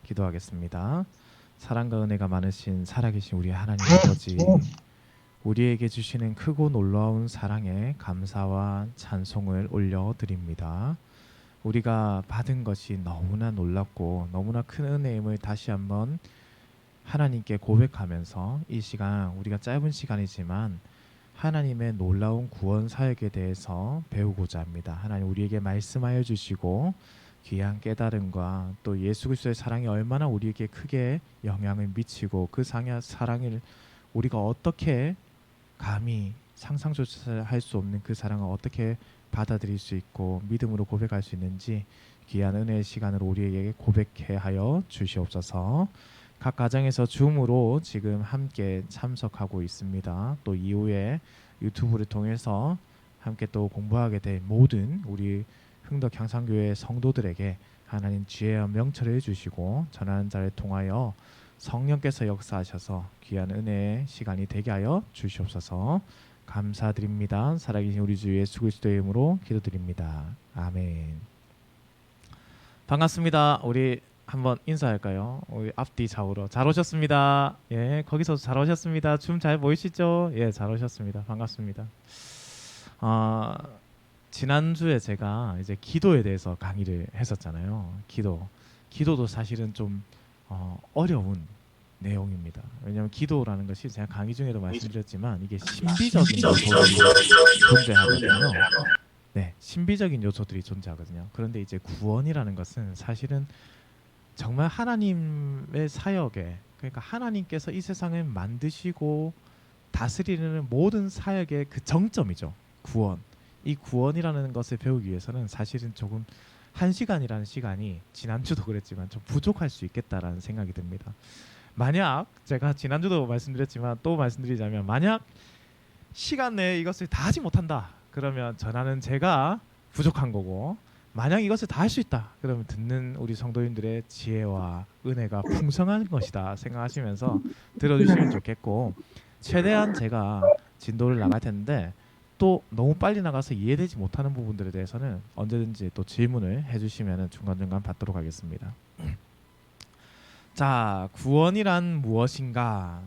기도하겠습니다. 사랑과 은혜가 많으신 살아계신 우리 하나님 아버지, 우리에게 주시는 크고 놀라운 사랑에 감사와 찬송을 올려드립니다. 우리가 받은 것이 너무나 놀랍고 너무나 큰 은혜임을 다시 한번 하나님께 고백하면서 이 시간, 우리가 짧은 시간이지만 하나님의 놀라운 구원 사역에 대해서 배우고자 합니다. 하나님 우리에게 말씀하여 주시고 귀한 깨달음과 또 예수 그리스도의 사랑이 얼마나 우리에게 크게 영향을 미치고 그 사랑을 우리가 어떻게 감히 상상조차 할 수 없는 그 사랑을 어떻게 받아들일 수 있고 믿음으로 고백할 수 있는지 귀한 은혜의 시간을 우리에게 고백해 하여 주시옵소서. 각 가정에서 줌으로 지금 함께 참석하고 있습니다. 또 이후에 유튜브를 통해서 함께 또 공부하게 될 모든 우리 흥덕 향상교회 성도들에게 하나님 지혜와 명철을 주시고 전하는 자를 통하여 성령께서 역사하셔서 귀한 은혜의 시간이 되게 하여 주시옵소서. 감사드립니다. 살아계신 우리 주 예수 그리스도의 이름으로 기도드립니다. 아멘. 반갑습니다. 우리 한번 인사할까요? 우리 앞뒤 좌우로 잘 오셨습니다. 예, 거기서 잘 오셨습니다. 줌 잘 보이시죠? 예, 잘 오셨습니다. 반갑습니다. 지난주에 제가 이제 기도에 대해서 강의를 했었잖아요. 기도도 사실은 좀 어려운 내용입니다. 왜냐하면 기도라는 것이 제가 강의 중에도 말씀드렸지만 이게 신비적인 요소들이 존재하거든요. 네, 신비적인 요소들이 존재하거든요. 그런데 이제 구원이라는 것은 사실은 정말 하나님의 사역에, 그러니까 하나님께서 이 세상을 만드시고 다스리는 모든 사역의 그 정점이죠. 구원. 이 구원이라는 것을 배우기 위해서는 사실은 조금 1시간이라는 시간이 지난주도 그랬지만 좀 부족할 수 있겠다라는 생각이 듭니다. 만약 제가 지난주도 말씀드렸지만 또 말씀드리자면 만약 시간 내에 이것을 다 하지 못한다 그러면 전하는 제가 부족한 거고, 만약 이것을 다 할 수 있다 그러면 듣는 우리 성도님들의 지혜와 은혜가 풍성한 것이다 생각하시면서 들어주시면 좋겠고, 최대한 제가 진도를 나갈 텐데 또 너무 빨리 나가서 이해되지 못하는 부분들에 대해서는 언제든지 또 질문을 해주시면 중간중간 받도록 하겠습니다. 자, 구원이란 무엇인가?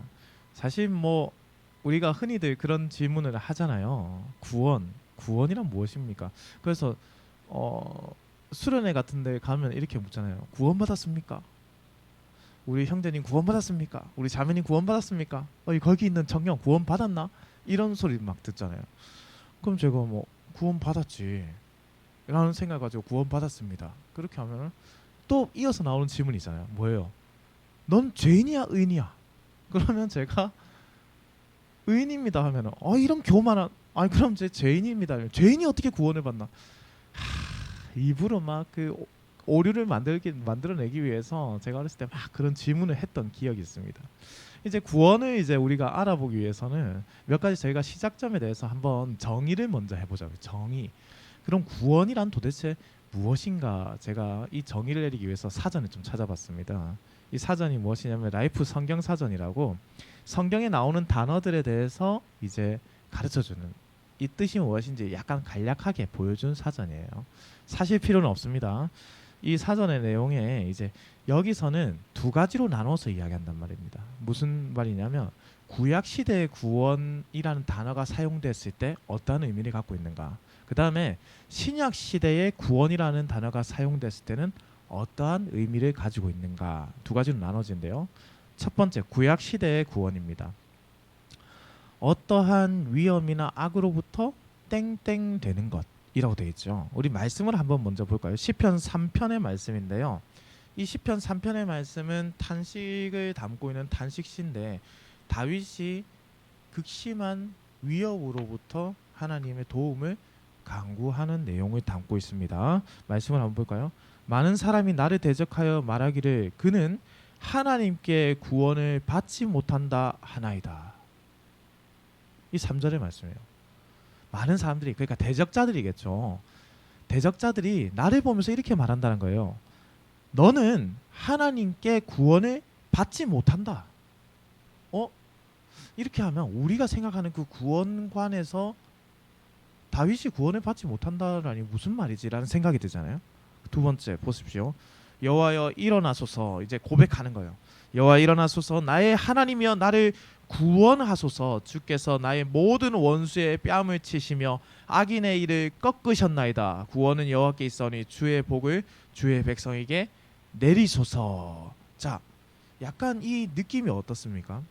사실 뭐 우리가 흔히들 그런 질문을 하잖아요. 구원이란 무엇입니까? 그래서 수련회 같은 데 가면 이렇게 묻잖아요. 구원받았습니까? 우리 형제님 구원받았습니까? 우리 자매님 구원받았습니까? 거기 있는 청년 구원받았나? 이런 소리 막 듣잖아요. 그럼 제가 뭐 구원받았지 라는 생각 가지고 구원받았습니다. 그렇게 하면은 또 이어서 나오는 질문이 있잖아요. 뭐예요? 넌 죄인이야 의인이야? 그러면 제가 의인입니다 하면은 이런 교만한, 아니 그럼 제 죄인입니다 하면 죄인이 어떻게 구원을 받나? 입으로 막 그 오류를 만들어내기 위해서 제가 어렸을 때 막 그런 질문을 했던 기억이 있습니다. 이제 구원을 이제 우리가 알아보기 위해서는 몇 가지 저희가 시작점에 대해서 한번 정의를 먼저 해보자고요. 정의. 그럼 구원이란 도대체 무엇인가? 제가 이 정의를 내리기 위해서 사전을 좀 찾아봤습니다. 이 사전이 무엇이냐면 라이프 성경 사전이라고 성경에 나오는 단어들에 대해서 이제 가르쳐주는, 이 뜻이 무엇인지 약간 간략하게 보여준 사전이에요. 사실 필요는 없습니다. 이 사전의 내용에 이제 여기서는 두 가지로 나눠서 이야기한단 말입니다. 무슨 말이냐면 구약 시대의 구원이라는 단어가 사용됐을 때 어떠한 의미를 갖고 있는가, 그 다음에 신약 시대의 구원이라는 단어가 사용됐을 때는 어떠한 의미를 가지고 있는가, 두 가지로 나눠진대요. 첫 번째, 구약 시대의 구원입니다. 어떠한 위험이나 악으로부터 땡땡 되는 것이라고 되어 있죠. 우리 말씀을 한번 먼저 볼까요? 시편 3편의 말씀인데요. 이 시편 3편의 말씀은 탄식을 담고 있는 탄식시인데 다윗이 극심한 위협으로부터 하나님의 도움을 간구하는 내용을 담고 있습니다. 말씀을 한번 볼까요? 많은 사람이 나를 대적하여 말하기를 그는 하나님께 구원을 받지 못한다 하나이다. 이 3절의 말씀이에요. 많은 사람들이, 그러니까 대적자들이겠죠. 대적자들이 나를 보면서 이렇게 말한다는 거예요. 너는 하나님께 구원을 받지 못한다. 이렇게 하면 우리가 생각하는 그 구원관에서 다윗이 구원을 받지 못한다라니 무슨 말이지? 라는 생각이 들잖아요. 두 번째 보십시오. 여호와여 일어나소서 이제 고백하는 거예요. 여호와 일어나소서 나의 하나님이여 나를 구원하소서 주께서 나의 모든 원수의 뺨을 치시며 악인의 일을 꺾으셨나이다. 구원은 여호와께 있으니 주의 복을 주의 백성에게 내리소서. 자, 약간 이 느낌이 어떻습니까?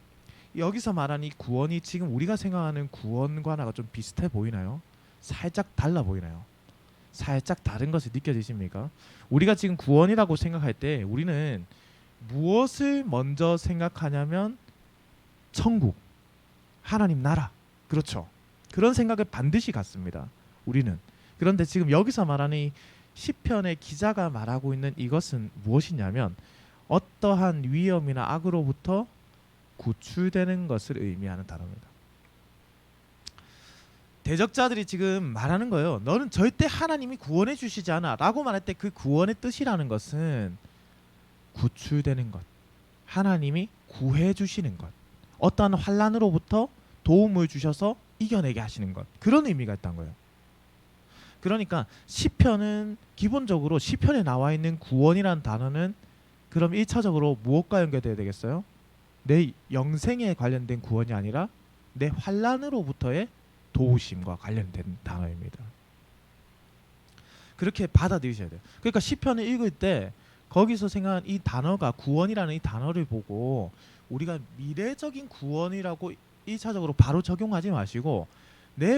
여기서 말한 이 구원이 지금 우리가 생각하는 구원과는 좀 비슷해 보이나요? 살짝 달라 보이나요? 살짝 다른 것이 느껴지십니까? 우리가 지금 구원이라고 생각할 때 우리는 무엇을 먼저 생각하냐면 천국, 하나님 나라, 그렇죠. 그런 생각을 반드시 갖습니다. 우리는. 그런데 지금 여기서 말하는 이 시편의 기자가 말하고 있는 이것은 무엇이냐면 어떠한 위험이나 악으로부터 구출되는 것을 의미하는 단어입니다. 대적자들이 지금 말하는 거예요. 너는 절대 하나님이 구원해 주시지 않아 라고 말할 때 그 구원의 뜻이라는 것은 구출되는 것, 하나님이 구해 주시는 것, 어떠한 환난으로부터 도움을 주셔서 이겨내게 하시는 것, 그런 의미가 있다는 거예요. 그러니까 시편은 기본적으로 시편에 나와 있는 구원이라는 단어는 그럼 1차적으로 무엇과 연결돼야 되겠어요? 내 영생에 관련된 구원이 아니라 내 환난으로부터의 도우심과 관련된 단어입니다. 그렇게 받아들이셔야 돼요. 그러니까 시편을 읽을 때 거기서 생각한 이 단어가 구원이라는 이 단어를 보고 우리가 미래적인 구원이라고 1차적으로 바로 적용하지 마시고 내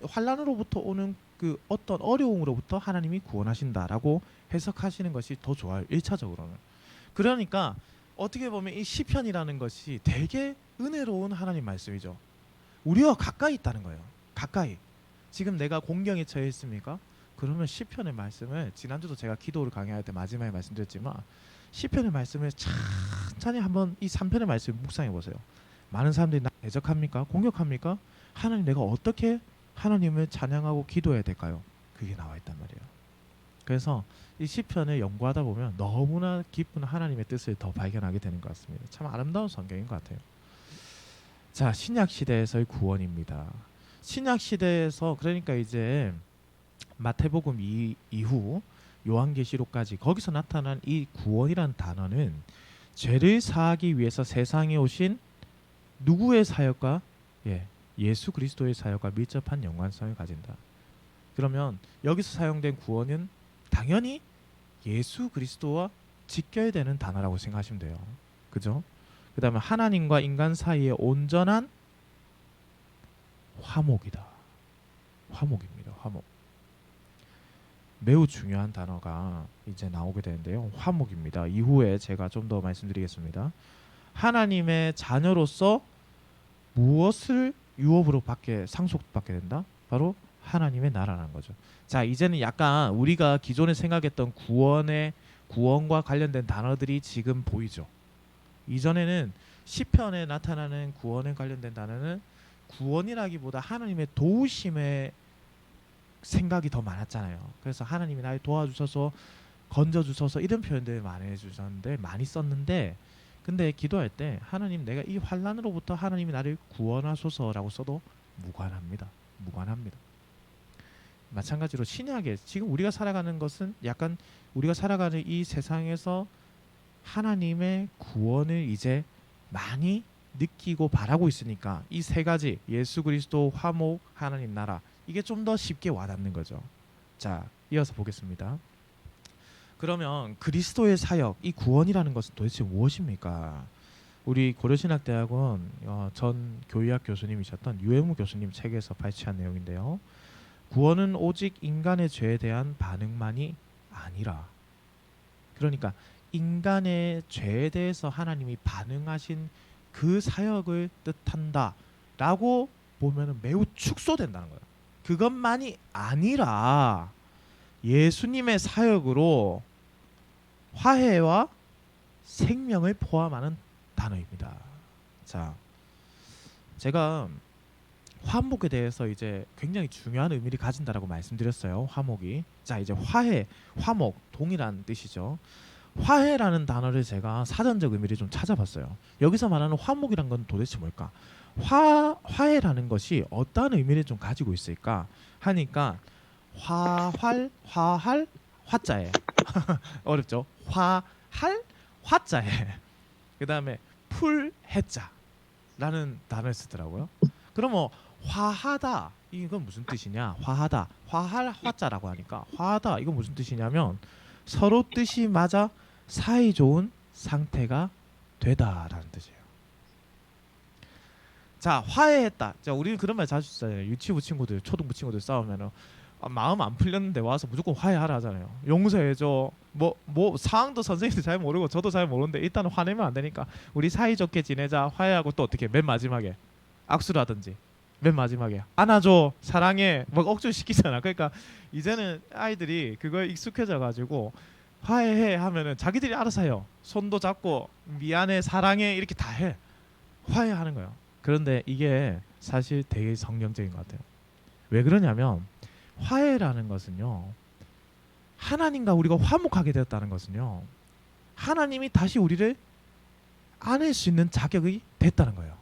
환난으로부터 오는 그 어떤 어려움으로부터 하나님이 구원하신다라고 해석하시는 것이 더 좋아요. 1차적으로는. 그러니까 어떻게 보면 이 시편이라는 것이 되게 은혜로운 하나님 말씀이죠. 우리와 가까이 있다는 거예요. 가까이. 지금 내가 공경에 처해 있습니까? 그러면 시편의 말씀을 지난주도 제가 기도를 강의할 때 마지막에 말씀드렸지만 시편의 말씀을 천천히 한번 이 3편의 말씀을 묵상해 보세요. 많은 사람들이 나 대적합니까? 공격합니까? 하나님 내가 어떻게 하나님을 찬양하고 기도해야 될까요? 그게 나와 있단 말이에요. 그래서 이 시편을 연구하다 보면 너무나 깊은 하나님의 뜻을 더 발견하게 되는 것 같습니다. 참 아름다운 성경인 것 같아요. 자, 신약 시대에서의 구원입니다. 신약 시대에서 그러니까 이제 마태복음 이후 요한계시록까지 거기서 나타난 이 구원이란 단어는 죄를 사하기 위해서 세상에 오신 누구의 사역과 예수 그리스도의 사역과 밀접한 연관성을 가진다. 그러면 여기서 사용된 구원은 당연히 예수 그리스도와 직결되는 단어라고 생각하시면 돼요. 그죠? 그 다음에 하나님과 인간 사이의 온전한 화목이다. 화목입니다. 화목. 매우 중요한 단어가 이제 나오게 되는데요. 화목입니다. 이후에 제가 좀 더 말씀드리겠습니다. 하나님의 자녀로서 무엇을 유업으로 상속받게 된다? 바로 하나님의 나라라는 거죠. 자, 이제는 약간 우리가 기존에 생각했던 구원과 관련된 단어들이 지금 보이죠. 이전에는 시편에 나타나는 구원에 관련된 단어는 구원이라기보다 하나님의 도우심의 생각이 더 많았잖아요. 그래서 하나님이 나를 도와주셔서 건져주셔서 이런 표현들 많이 썼는데 근데 기도할 때 하나님 내가 이 환난으로부터 하나님이 나를 구원하소서라고 써도 무관합니다. 마찬가지로 신약에 지금 우리가 살아가는 것은 약간 우리가 살아가는 이 세상에서 하나님의 구원을 이제 많이 느끼고 바라고 있으니까 이 세 가지 예수 그리스도, 화목, 하나님 나라 이게 좀 더 쉽게 와닿는 거죠. 자, 이어서 보겠습니다. 그러면 그리스도의 사역, 이 구원이라는 것은 도대체 무엇입니까? 우리 고려신학대학원 전 교의학 교수님이셨던 유해무 교수님 책에서 발췌한 내용인데요. 구원은 오직 인간의 죄에 대한 반응만이 아니라 그러니까 인간의 죄에 대해서 하나님이 반응하신 그 사역을 뜻한다 라고 보면 매우 축소된다는 거예요. 그것만이 아니라 예수님의 사역으로 화해와 생명을 포함하는 단어입니다. 자, 제가 화목에 대해서 이제 굉장히 중요한 의미를 가진다라고 말씀드렸어요. 화목이. 자, 이제 화해, 화목 동일한 뜻이죠. 화해라는 단어를 제가 사전적 의미를 좀 찾아봤어요. 여기서 말하는 화목이란 건 도대체 뭘까? 화해라는 것이 어떠한 의미를 좀 가지고 있을까 하니까 화할 화자에 어렵죠. 화할 화자에 그다음에 풀 해자라는 단어를 쓰더라고요. 그럼 뭐 화하다 이건 무슨 뜻이냐? 화하다 화할 화자라고 하니까 화하다 이건 무슨 뜻이냐면 서로 뜻이 맞아 사이 좋은 상태가 되다라는 뜻이에요. 자, 화해했다. 자, 우리는 그런 말 자주 쓰잖아요. 유치부 친구들, 초등부 친구들 싸우면은 마음 안 풀렸는데 와서 무조건 화해하라 하잖아요. 용서해줘. 뭐 상황도 선생님도 잘 모르고 저도 잘 모르는데 일단은 화내면 안 되니까 우리 사이좋게 지내자. 화해하고 또 어떻게 맨 마지막에 악수를 하든지 맨 마지막에 안아줘 사랑해 막 억지로 시키잖아. 그러니까 이제는 아이들이 그거에 익숙해져 가지고 화해해 하면은 자기들이 알아서 해요. 손도 잡고 미안해 사랑해 이렇게 다 해. 화해하는 거예요. 그런데 이게 사실 되게 성경적인 것 같아요. 왜 그러냐면 화해라는 것은요, 하나님과 우리가 화목하게 되었다는 것은요, 하나님이 다시 우리를 안을 수 있는 자격이 됐다는 거예요.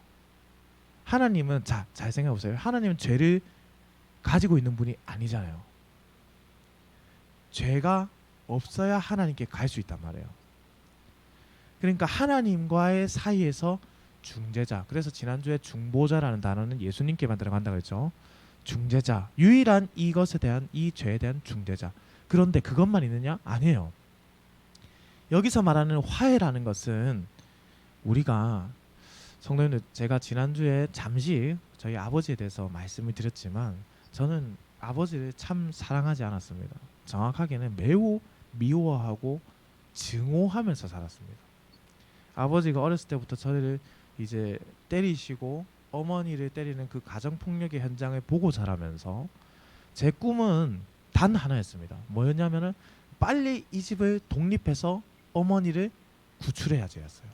하나님은 잘 생각해 보세요. 하나님은 죄를 가지고 있는 분이 아니잖아요. 죄가 없어야 하나님께 갈 수 있단 말이에요. 그러니까 하나님과의 사이에서 중재자. 그래서 지난주에 중보자라는 단어는 예수님께만 들어간다고 했죠. 중재자. 유일한 이것에 대한 이 죄에 대한 중재자. 그런데 그것만 있느냐? 아니에요. 여기서 말하는 화해라는 것은 우리가 성도님들 제가 지난주에 잠시 저희 아버지에 대해서 말씀을 드렸지만 저는 아버지를 참 사랑하지 않았습니다. 정확하게는 매우 미워하고 증오하면서 살았습니다. 아버지가 어렸을 때부터 저를 이제 때리시고 어머니를 때리는 그 가정폭력의 현장을 보고 자라면서 제 꿈은 단 하나였습니다. 뭐였냐면은 빨리 이 집을 독립해서 어머니를 구출해야지였어요.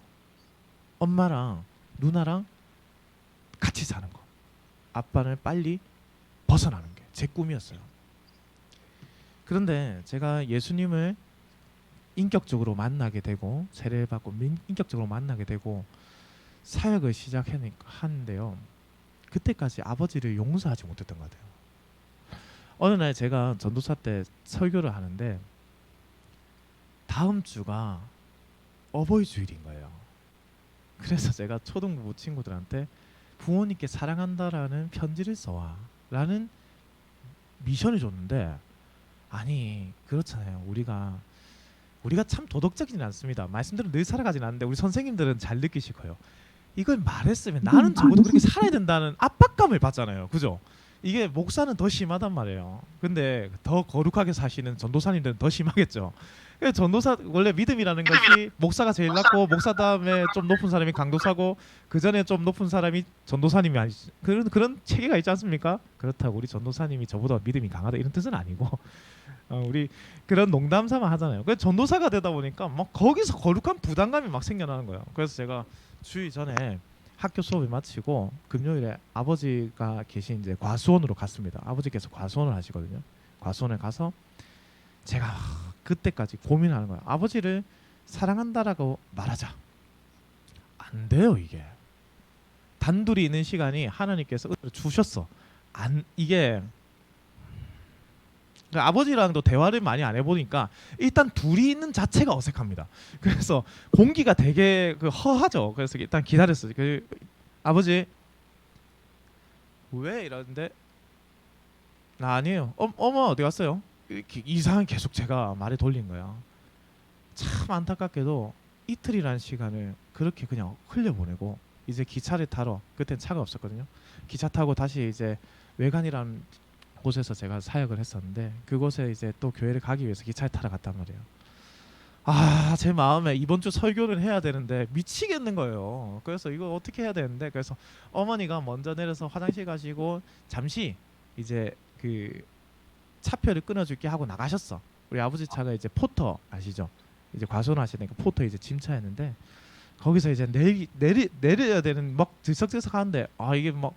엄마랑 누나랑 같이 사는 거. 아빠를 빨리 벗어나는 게 제 꿈이었어요. 그런데 제가 예수님을 인격적으로 만나게 되고 세례를 받고 인격적으로 만나게 되고 사역을 시작하는데요. 그때까지 아버지를 용서하지 못했던 것 같아요. 어느 날 제가 전도사 때 설교를 하는데 다음 주가 어버이 주일인 거예요. 그래서 제가 초등부 친구들한테 부모님께 사랑한다라는 편지를 써와 라는 미션을 줬는데 아니 그렇잖아요. 우리가 참 도덕적이진 않습니다. 말씀대로 늘 살아가진 않는데 우리 선생님들은 잘 느끼실 거예요. 이걸 말했으면 나는 적어도 그렇게 살아야 된다는 압박감을 받잖아요. 그죠? 이게 목사는 더 심하단 말이에요. 근데 더 거룩하게 사시는 전도사님들은 더 심하겠죠. 전도사 원래 믿음이라는 것이 목사가 제일 낮고 목사 다음에 좀 높은 사람이 강도사고 그 전에 좀 높은 사람이 전도사님이 아니지. 그런 체계가 있지 않습니까? 그렇다고 우리 전도사님이 저보다 믿음이 강하다 이런 뜻은 아니고 우리 그런 농담 삼아 하잖아요. 그 전도사가 되다 보니까 막 거기서 거룩한 부담감이 막 생겨나는 거예요. 그래서 제가 주일 전에 학교 수업을 마치고 금요일에 아버지가 계신 이제 과수원으로 갔습니다. 아버지께서 과수원을 하시거든요. 과수원에 가서 제가 그때까지 고민하는 거예요. 아버지를 사랑한다라고 말하자. 안 돼요 이게. 단둘이 있는 시간이 하나님께서 주셨어. 이게 아버지랑도 대화를 많이 안 해보니까 일단 둘이 있는 자체가 어색합니다. 그래서 공기가 되게 허하죠. 그래서 일단 기다렸어요. 아버지 왜 이러는데 아니에요. 어머 어디 갔어요? 이상한 계속 제가 말을 돌린 거야. 참 안타깝게도 이틀이라는 시간을 그렇게 그냥 흘려보내고 이제 기차를 타러 그땐 차가 없었거든요. 기차 타고 다시 이제 외관이라는 곳에서 제가 사역을 했었는데 그곳에 이제 또 교회를 가기 위해서 기차를 타러 갔단 말이에요. 제 마음에 이번 주 설교를 해야 되는데 미치겠는 거예요. 그래서 이거 어떻게 해야 되는데 그래서 어머니가 먼저 내려서 화장실 가시고 잠시 이제 그 차표를 끊어줄게 하고 나가셨어. 우리 아버지 차가 이제 포터 아시죠? 이제 과수원하시니까 포터 이제 짐차였는데 거기서 이제 내려야 되는 막 들썩들썩 하는데 이게 막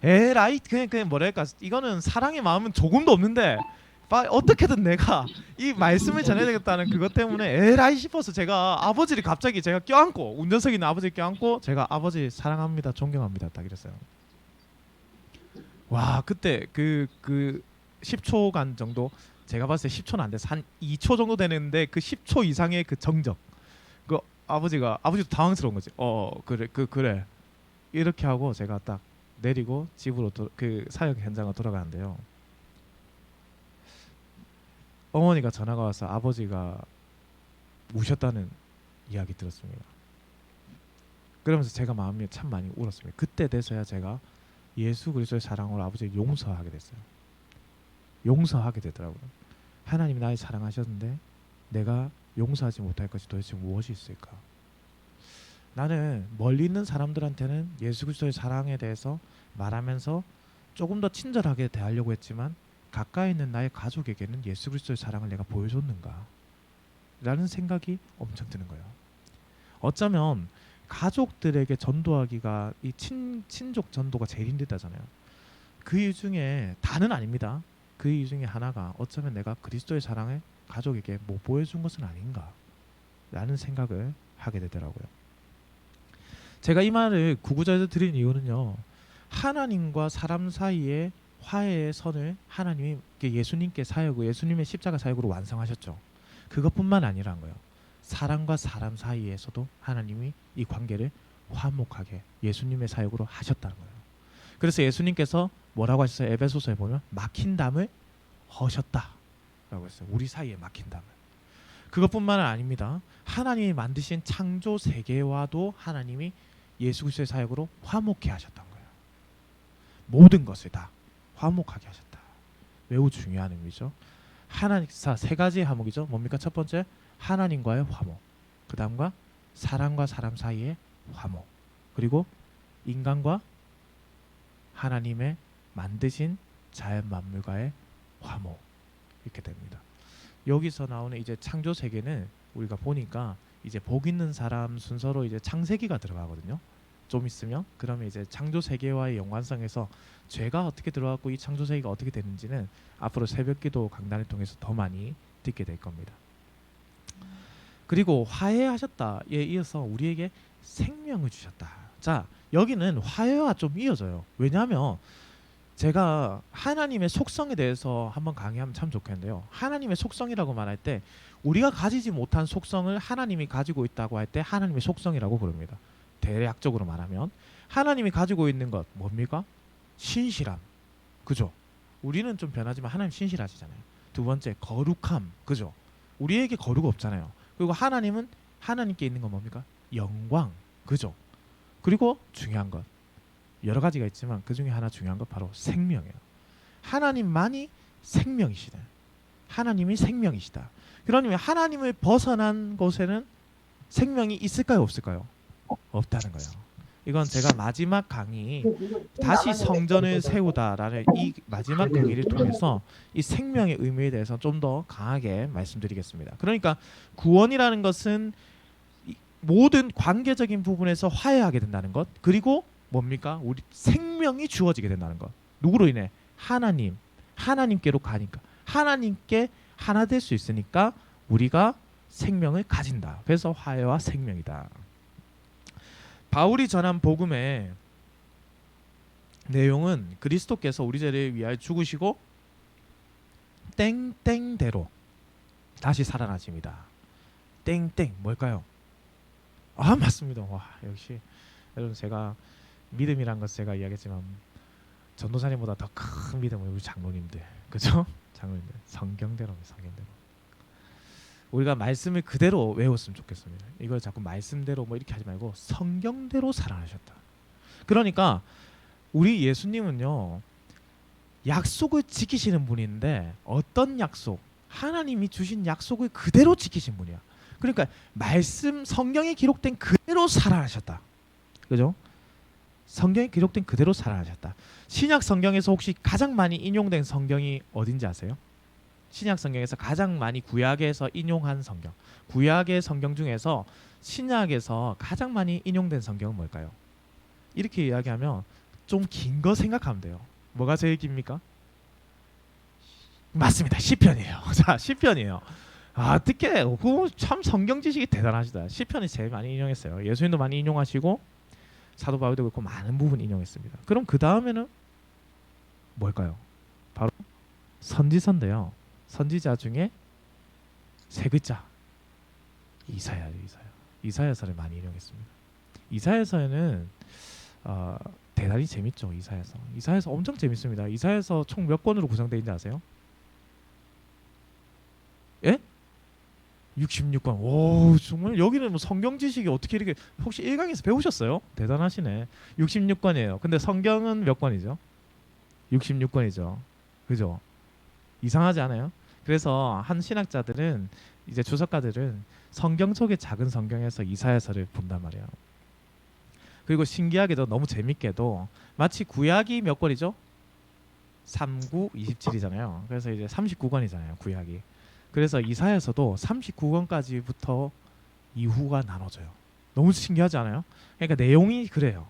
에라이 그냥 뭐랄까 이거는 사랑의 마음은 조금도 없는데 어떻게든 내가 이 말씀을 전해야 되겠다는 그것 때문에 에라이 싶어서 제가 아버지를 갑자기 제가 껴안고 운전석에 있는 아버지를 껴안고 제가 아버지 사랑합니다 존경합니다 딱 이랬어요. 와 그때 그 10초간 정도 제가 봤을 때 10초는 안 돼서 한 2초 정도 되는데 그 10초 이상의 그 정적. 그 아버지도 당황스러운 거지. 그래 그래 이렇게 하고 제가 딱 내리고 집으로 그 사역 현장으로 돌아가는데요. 어머니가 전화가 와서 아버지가 우셨다는 이야기 들었습니다. 그러면서 제가 마음이 참 많이 울었습니다. 그때 돼서야 제가 예수 그리스도의 사랑으로 아버지를 용서하게 됐어요. 용서하게 되더라고요. 하나님이 나를 사랑하셨는데 내가 용서하지 못할 것이 도대체 무엇이 있을까? 나는 멀리 있는 사람들한테는 예수 그리스도의 사랑에 대해서 말하면서 조금 더 친절하게 대하려고 했지만 가까이 있는 나의 가족에게는 예수 그리스도의 사랑을 내가 보여줬는가? 라는 생각이 엄청 드는 거예요. 어쩌면 가족들에게 전도하기가 이 친족 전도가 제일 힘들다잖아요. 그 이유 중에 다는 아닙니다. 그 이유 중에 하나가 어쩌면 내가 그리스도의 사랑을 가족에게 못 보여준 것은 아닌가 라는 생각을 하게 되더라고요. 제가 이 말을 구구절에서 드린 이유는요, 하나님과 사람 사이의 화해의 선을 하나님이 예수님께 사역을 예수님의 십자가 사역으로 완성하셨죠. 그것뿐만 아니란 거예요. 사람과 사람 사이에서도 하나님이 이 관계를 화목하게 예수님의 사역으로 하셨다는 거예요. 그래서 예수님께서 뭐라고 하셨어요? 에베소서에 보면 막힌 담을 허셨다라고 했어요. 우리 사이에 막힌 담을. 그것뿐만 아닙니다. 하나님이 만드신 창조 세계와도 하나님이 예수 그리스도의 사역으로 화목케 하셨던 거예요. 모든 것을 다 화목하게 하셨다. 매우 중요한 의미죠. 하나님 세 가지 화목이죠. 뭡니까? 첫 번째 하나님과의 화목, 그 다음과 사람과 사람 사이의 화목, 그리고 인간과 하나님의 만드신 자연 만물과의 화목, 이렇게 됩니다. 여기서 나오는 이제 창조 세계는 우리가 보니까 이제 복 있는 사람 순서로 이제 창세기가 들어가거든요. 좀 있으면 그러면 이제 창조 세계와의 연관성에서 죄가 어떻게 들어갔고 이 창조 세계가 어떻게 되는지는 앞으로 새벽기도 강단을 통해서 더 많이 듣게 될 겁니다. 그리고 화해하셨다에 이어서 우리에게 생명을 주셨다. 자, 여기는 화해와 좀 이어져요. 왜냐하면 제가 하나님의 속성에 대해서 한번 강의하면 참 좋겠는데요. 하나님의 속성이라고 말할 때 우리가 가지지 못한 속성을 하나님이 가지고 있다고 할 때 하나님의 속성이라고 부릅니다. 대략적으로 말하면 하나님이 가지고 있는 것 뭡니까? 신실함. 그죠? 우리는 좀 변하지만 하나님 신실하시잖아요. 두 번째 거룩함. 그죠? 우리에게 거룩 없잖아요. 그리고 하나님은 하나님께 있는 건 뭡니까? 영광. 그죠? 그리고 중요한 것 여러 가지가 있지만 그 중에 하나 중요한 것 바로 생명이에요. 하나님만이 생명이시다. 하나님이 생명이시다. 그러면 하나님을 벗어난 곳에는 생명이 있을까요? 없을까요? 없다는 거예요. 이건 제가 마지막 강의 다시 성전을 세우다라는 이 마지막 강의를 통해서 이 생명의 의미에 대해서 좀 더 강하게 말씀드리겠습니다. 그러니까 구원이라는 것은 모든 관계적인 부분에서 화해하게 된다는 것, 그리고 뭡니까? 우리 생명이 주어지게 된다는 것. 누구로 인해? 하나님께로 가니까 하나님께 하나 될 수 있으니까 우리가 생명을 가진다. 그래서 화해와 생명이다. 바울이 전한 복음의 내용은 그리스도께서 우리 죄를 위하여 죽으시고 땡땡대로 다시 살아나십니다. 땡땡 뭘까요? 아 맞습니다. 와 역시 여러분 제가 믿음이란 것 제가 이야기했지만 전도사님보다 더 큰 믿음은 우리 장로님들 그죠? 장로님들 성경대로입니다. 성경대로 우리가 말씀을 그대로 외웠으면 좋겠습니다. 이걸 자꾸 말씀대로 뭐 이렇게 하지 말고 성경대로 살아나셨다. 그러니까 우리 예수님은요 약속을 지키시는 분인데 어떤 약속? 하나님이 주신 약속을 그대로 지키신 분이야. 그러니까 말씀 성경에 기록된 그대로 살아나셨다. 그죠? 성경에 기록된 그대로 살아나셨다. 신약 성경에서 혹시 가장 많이 인용된 성경이 어딘지 아세요? 신약 성경에서 가장 많이 구약에서 인용한 성경. 구약의 성경 중에서 신약에서 가장 많이 인용된 성경은 뭘까요? 이렇게 이야기하면 좀 긴 거 생각하면 돼요. 뭐가 제일 깁니까? 맞습니다. 시편이에요. 자, 시편이에요. 아, 어떻게? 참 성경 지식이 대단하시다. 시편이 제일 많이 인용했어요. 예수님도 많이 인용하시고 사도 바울도 그렇고 많은 부분 인용했습니다. 그럼 그 다음에는 뭘까요? 바로 선지서인데요. 선지자 중에 세 글자. 이사야예요. 이사야서를 많이 인용했습니다. 이사야서에는 대단히 재밌죠. 이사야서 엄청 재밌습니다. 이사야서 총 몇 권으로 구성되어 있는지 아세요? 예? 66권. 오, 정말 여기는 뭐 성경 지식이 어떻게 이렇게 혹시 1강에서 배우셨어요? 대단하시네. 66권이에요. 근데 성경은 몇 권이죠? 66권이죠. 그죠? 이상하지 않아요? 그래서 한 신학자들은 이제 주석가들은 성경 속의 작은 성경에서 이사야서를 본단 말이에요. 그리고 신기하게도 너무 재밌게도 마치 구약이 몇 권이죠? 39, 27이잖아요. 그래서 이제 39권이잖아요. 구약이. 그래서 이사야서도 39권까지부터 이후가 나눠져요. 너무 신기하지 않아요? 그러니까 내용이 그래요.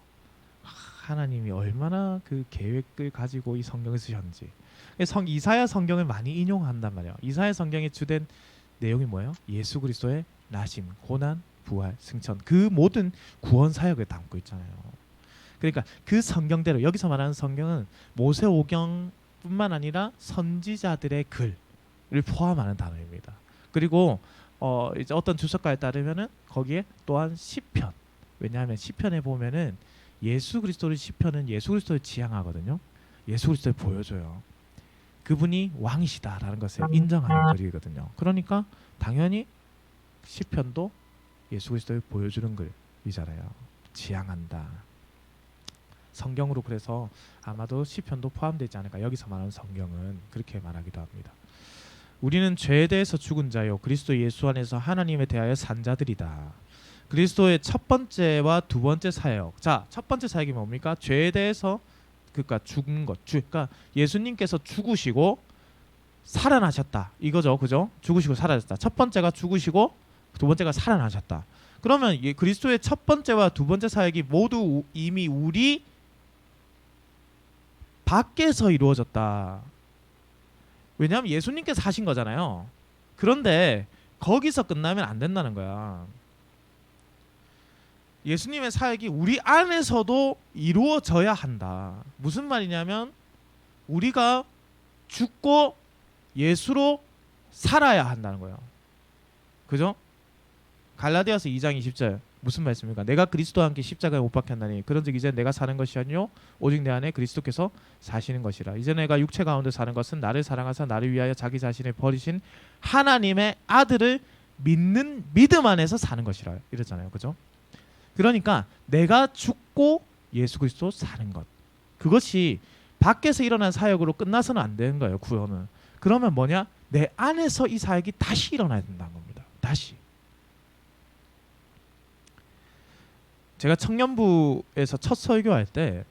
하나님이 얼마나 그 계획을 가지고 이 성경을 쓰셨는지. 이사야 성경을 많이 인용한단 말이에요. 이사야 성경의 주된 내용이 뭐예요? 예수 그리스도의 나심, 고난, 부활, 승천, 그 모든 구원 사역을 담고 있잖아요. 그러니까 그 성경대로 여기서 말하는 성경은 모세오경뿐만 아니라 선지자들의 글을 포함하는 단어입니다. 그리고 이제 어떤 주석가에 따르면은 거기에 또한 시편. 왜냐하면 시편에 보면은 예수 그리스도를 시편은 예수 그리스도를 지향하거든요. 예수 그리스도를 보여줘요. 그분이 왕이시다라는 것을 인정하는 글이거든요. 그러니까 당연히 시편도 예수 그리스도를 보여주는 글이잖아요. 지향한다. 성경으로 그래서 아마도 시편도 포함되지 않을까. 여기서 말하는 성경은 그렇게 말하기도 합니다. 우리는 죄에 대해서 죽은 자요 그리스도 예수 안에서 하나님에 대하여 산 자들이다. 그리스도의 첫 번째와 두 번째 사역. 자, 첫 번째 사역이 뭡니까? 죄에 대해서 그러니까 죽은 것. 그러니까 예수님께서 죽으시고 살아나셨다. 이거죠. 그죠? 죽으시고 살아나셨다. 첫 번째가 죽으시고 두 번째가 살아나셨다. 그러면 그리스도의 첫 번째와 두 번째 사역이 모두 이미 우리 밖에서 이루어졌다. 왜냐하면 예수님께서 하신 거잖아요. 그런데 거기서 끝나면 안 된다는 거야. 예수님의 사역이 우리 안에서도 이루어져야 한다. 무슨 말이냐면 우리가 죽고 예수로 살아야 한다는 거예요. 그죠? 갈라디아서 2장 20절 무슨 말씀입니까? 내가 그리스도와 함께 십자가에 못 박혔나니 그런즉 이제 내가 사는 것이 아니요 오직 내 안에 그리스도께서 사시는 것이라. 이제 내가 육체 가운데 사는 것은 나를 사랑하사 나를 위하여 자기 자신을 버리신 하나님의 아들을 믿는 믿음 안에서 사는 것이라 이랬잖아요. 그죠? 그러니까 내가 죽고 예수 그리스도 사는 것. 그것이 밖에서 일어난 사역으로 끝나서는 안 되는 거예요. 구원은. 그러면 뭐냐? 내 안에서 이 사역이 다시 일어나야 된다는 겁니다. 다시. 제가 청년부에서 첫 설교할 때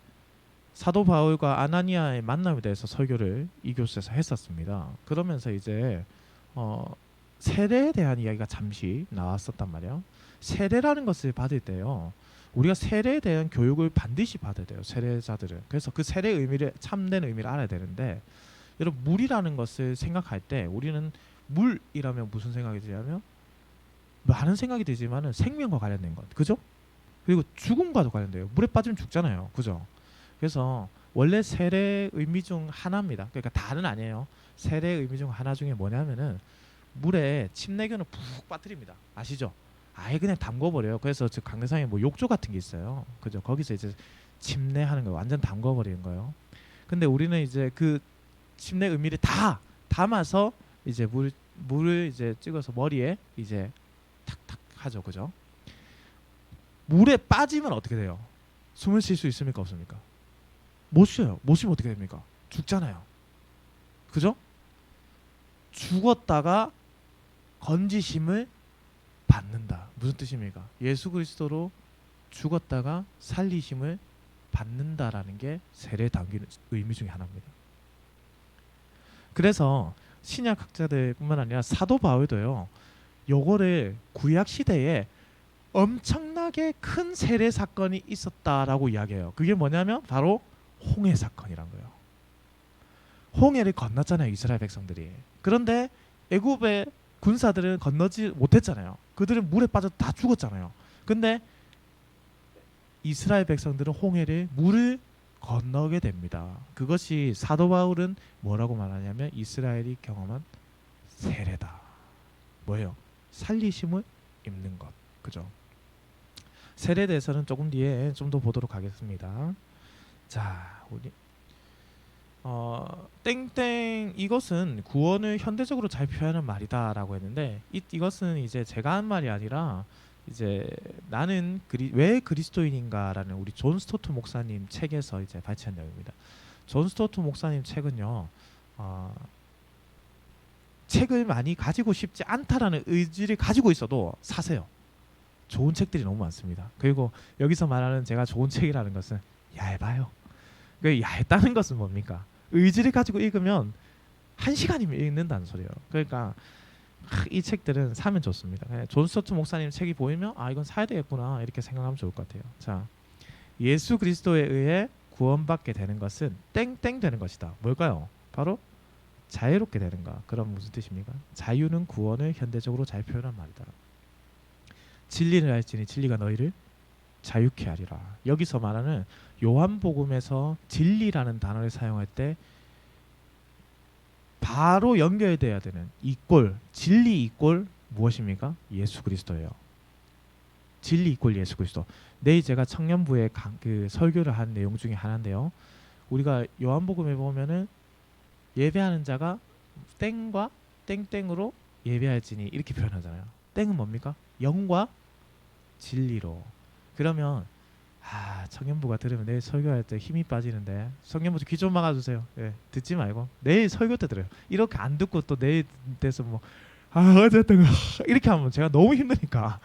사도 바울과 아나니아의 만남에 대해서 설교를 이 교수에서 했었습니다. 그러면서 이제 세례에 대한 이야기가 잠시 나왔었단 말이에요. 세례라는 것을 받을 때요, 우리가 세례에 대한 교육을 반드시 받아야 돼요. 세례자들은. 그래서 그 세례의 의미를, 참된 의미를 알아야 되는데, 여러분 물이라는 것을 생각할 때 우리는 물이라면 무슨 생각이 드냐면 많은 생각이 들지만은 생명과 관련된 것, 그죠? 그리고 죽음과도 관련돼요. 물에 빠지면 죽잖아요, 그죠? 그래서 원래 세례의 의미 중 하나입니다. 그러니까 다는 아니에요. 세례의 의미 중 하나 중에 뭐냐면은 물에 침례교는 푹 빠뜨립니다. 아시죠? 아예 그냥 담궈버려요. 그래서 저 강대상에 뭐 욕조 같은 게 있어요. 그죠? 거기서 이제 침례하는 거 완전 담궈버리는 거예요. 근데 우리는 이제 그 침례 의미를 다 담아서 이제 물을 이제 찍어서 머리에 이제 탁탁 하죠. 그죠? 물에 빠지면 어떻게 돼요? 숨을 쉴 수 있습니까? 없습니까? 못 쉬어요. 못 쉬면 어떻게 됩니까? 죽잖아요. 그죠? 죽었다가 건지심을 받는다. 무슨 뜻입니까? 예수 그리스도로 죽었다가 살리심을 받는다라는 게 세례에 담기는 의미 중에 하나입니다. 그래서 신약 학자들뿐만 아니라 사도 바울도요, 요거를 구약 시대에 엄청나게 큰 세례 사건이 있었다라고 이야기해요. 그게 뭐냐면 바로 홍해 사건이란 거예요. 홍해를 건넜잖아요, 이스라엘 백성들이. 그런데 애굽의 군사들은 건너지 못했잖아요. 그들은 물에 빠져 다 죽었잖아요. 근데 이스라엘 백성들은 홍해를 물을 건너게 됩니다. 그것이 사도 바울은 뭐라고 말하냐면 이스라엘이 경험한 세례다. 뭐예요? 살리심을 입는 것. 그죠? 세례에 대해서는 조금 뒤에 좀 더 보도록 하겠습니다. 자, 우리 땡땡 이것은 구원을 현대적으로 잘 표현한 말이다라고 했는데 이것은 이제 제가 한 말이 아니라 이제 나는 왜 그리스도인인가라는 우리 존 스토트 목사님 책에서 이제 발췌한 내용입니다. 존 스토트 목사님 책은요, 책을 많이 가지고 싶지 않다라는 의지를 가지고 있어도 사세요. 좋은 책들이 너무 많습니다. 그리고 여기서 말하는 제가 좋은 책이라는 것은 얇아요. 그 얇다는 것은 뭡니까? 의지를 가지고 읽으면 1시간이면 읽는다는 소리예요. 그러니까 이 책들은 사면 좋습니다. 존 스토트 목사님 책이 보이면 이건 사야 되겠구나 이렇게 생각하면 좋을 것 같아요. 자, 예수 그리스도에 의해 구원받게 되는 것은 땡땡 되는 것이다. 뭘까요? 바로 자유롭게 되는가. 그럼 무슨 뜻입니까? 자유는 구원을 현대적으로 잘 표현한 말이다. 진리를 알지니 진리가 너희를 자유케 하리라. 여기서 말하는 요한복음에서 진리라는 단어를 사용할 때 바로 연결돼야 되는 이꼴, 진리 이꼴 무엇입니까? 예수 그리스도예요. 진리 이꼴 예수 그리스도. 내일 제가 청년부에 그 설교를 한 내용 중에 하나인데요. 우리가 요한복음에 보면은 예배하는 자가 땡과 땡땡으로 예배할지니 이렇게 표현하잖아요. 땡은 뭡니까? 영과 진리로. 그러면 청년부가 들으면 내일 설교할 때 힘이 빠지는데 청년부 귀 좀 막아주세요. 예, 듣지 말고 내일 설교 때 들어요. 이렇게 안 듣고 또 내일 돼서 뭐 어쨌든 이렇게 하면 제가 너무 힘드니까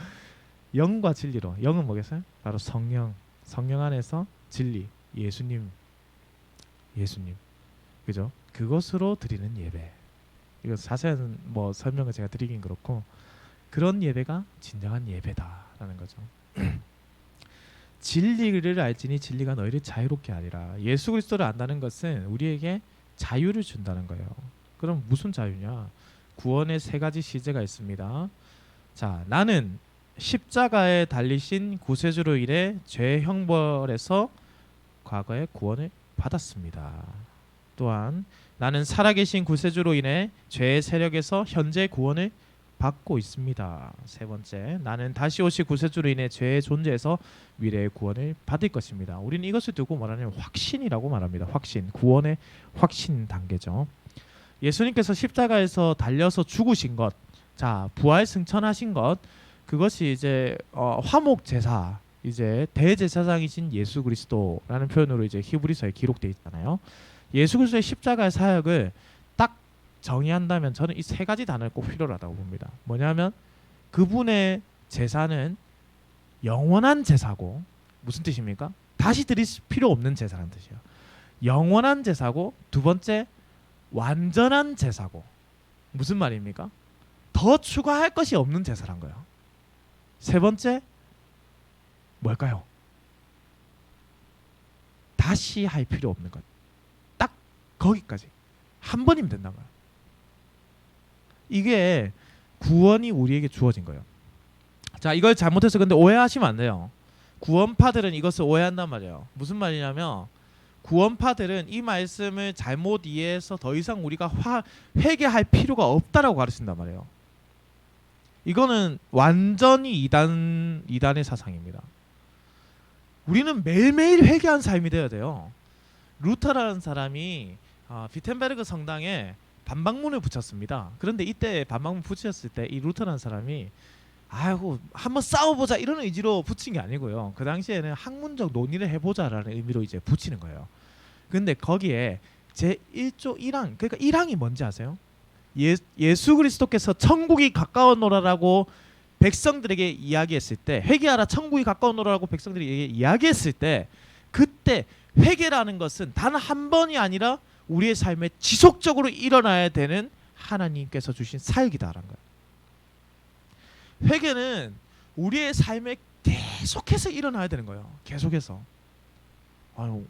영과 진리로. 영은 뭐겠어요? 바로 성령. 성령 안에서 진리, 예수님, 그죠? 그것으로 드리는 예배. 이거 자세한 뭐 설명을 제가 드리긴 그렇고 그런 예배가 진정한 예배다라는 거죠. 진리를 알지니 진리가 너희를 자유롭게 하리라. 예수 그리스도를 안다는 것은 우리에게 자유를 준다는 거예요. 그럼 무슨 자유냐? 구원의 세 가지 시제가 있습니다. 자, 나는 십자가에 달리신 구세주로 인해 죄 형벌에서 과거에 구원을 받았습니다. 또한 나는 살아계신 구세주로 인해 죄의 세력에서 현재 구원을 받고 있습니다. 세 번째, 나는 다시 오실 구세주로 인해 죄의 존재에서 미래의 구원을 받을 것입니다. 우리는 이것을 두고 말하는 확신이라고 말합니다. 확신, 구원의 확신 단계죠. 예수님께서 십자가에서 달려서 죽으신 것, 자, 부활 승천하신 것, 그것이 이제 화목 제사, 이제 대제사장이신 예수 그리스도라는 표현으로 이제 히브리서에 기록되어 있잖아요. 예수 그리스도의 십자가의 사역을 딱 정의한다면 저는 이 세 가지 단어를 꼭 필요로 하다고 봅니다. 뭐냐면 그분의 제사는 영원한 제사고, 무슨 뜻입니까? 다시 드릴 필요 없는 제사라는 뜻이에요. 영원한 제사고, 두 번째 완전한 제사고. 무슨 말입니까? 더 추가할 것이 없는 제사란 거예요. 세 번째 뭘까요? 다시 할 필요 없는 것. 딱 거기까지 한 번이면 된다는 거예요. 이게 구원이 우리에게 주어진 거예요. 자, 이걸 잘못해서 근데 오해하시면 안 돼요. 구원파들은 이것을 오해한단 말이에요. 무슨 말이냐면 구원파들은 이 말씀을 잘못 이해해서 더 이상 우리가 회개할 필요가 없다라고 가르친단 말이에요. 이거는 완전히 이단의 사상입니다. 우리는 매일매일 회개한 삶이 되어야 돼요. 루터라는 사람이 비텐베르그 성당에 반박문을 붙였습니다. 그런데 이때 반박문 붙였을 때 이 루터라는 사람이 아이고 한번 싸워보자 이런 의지로 붙인 게 아니고요. 그 당시에는 학문적 논의를 해보자라는 의미로 이제 붙이는 거예요. 근데 거기에 제1조 1항, 그러니까 1항이 뭔지 아세요? 예수 그리스도께서 천국이 가까워노라라고 백성들에게 이야기했을 때, 회개하라 천국이 가까워노라라고 백성들에게 이야기했을 때, 그때 회개라는 것은 단 한 번이 아니라 우리의 삶에 지속적으로 일어나야 되는 하나님께서 주신 사역이다라는 거예요. 회개는 우리의 삶에 계속해서 일어나야 되는 거예요. 계속해서.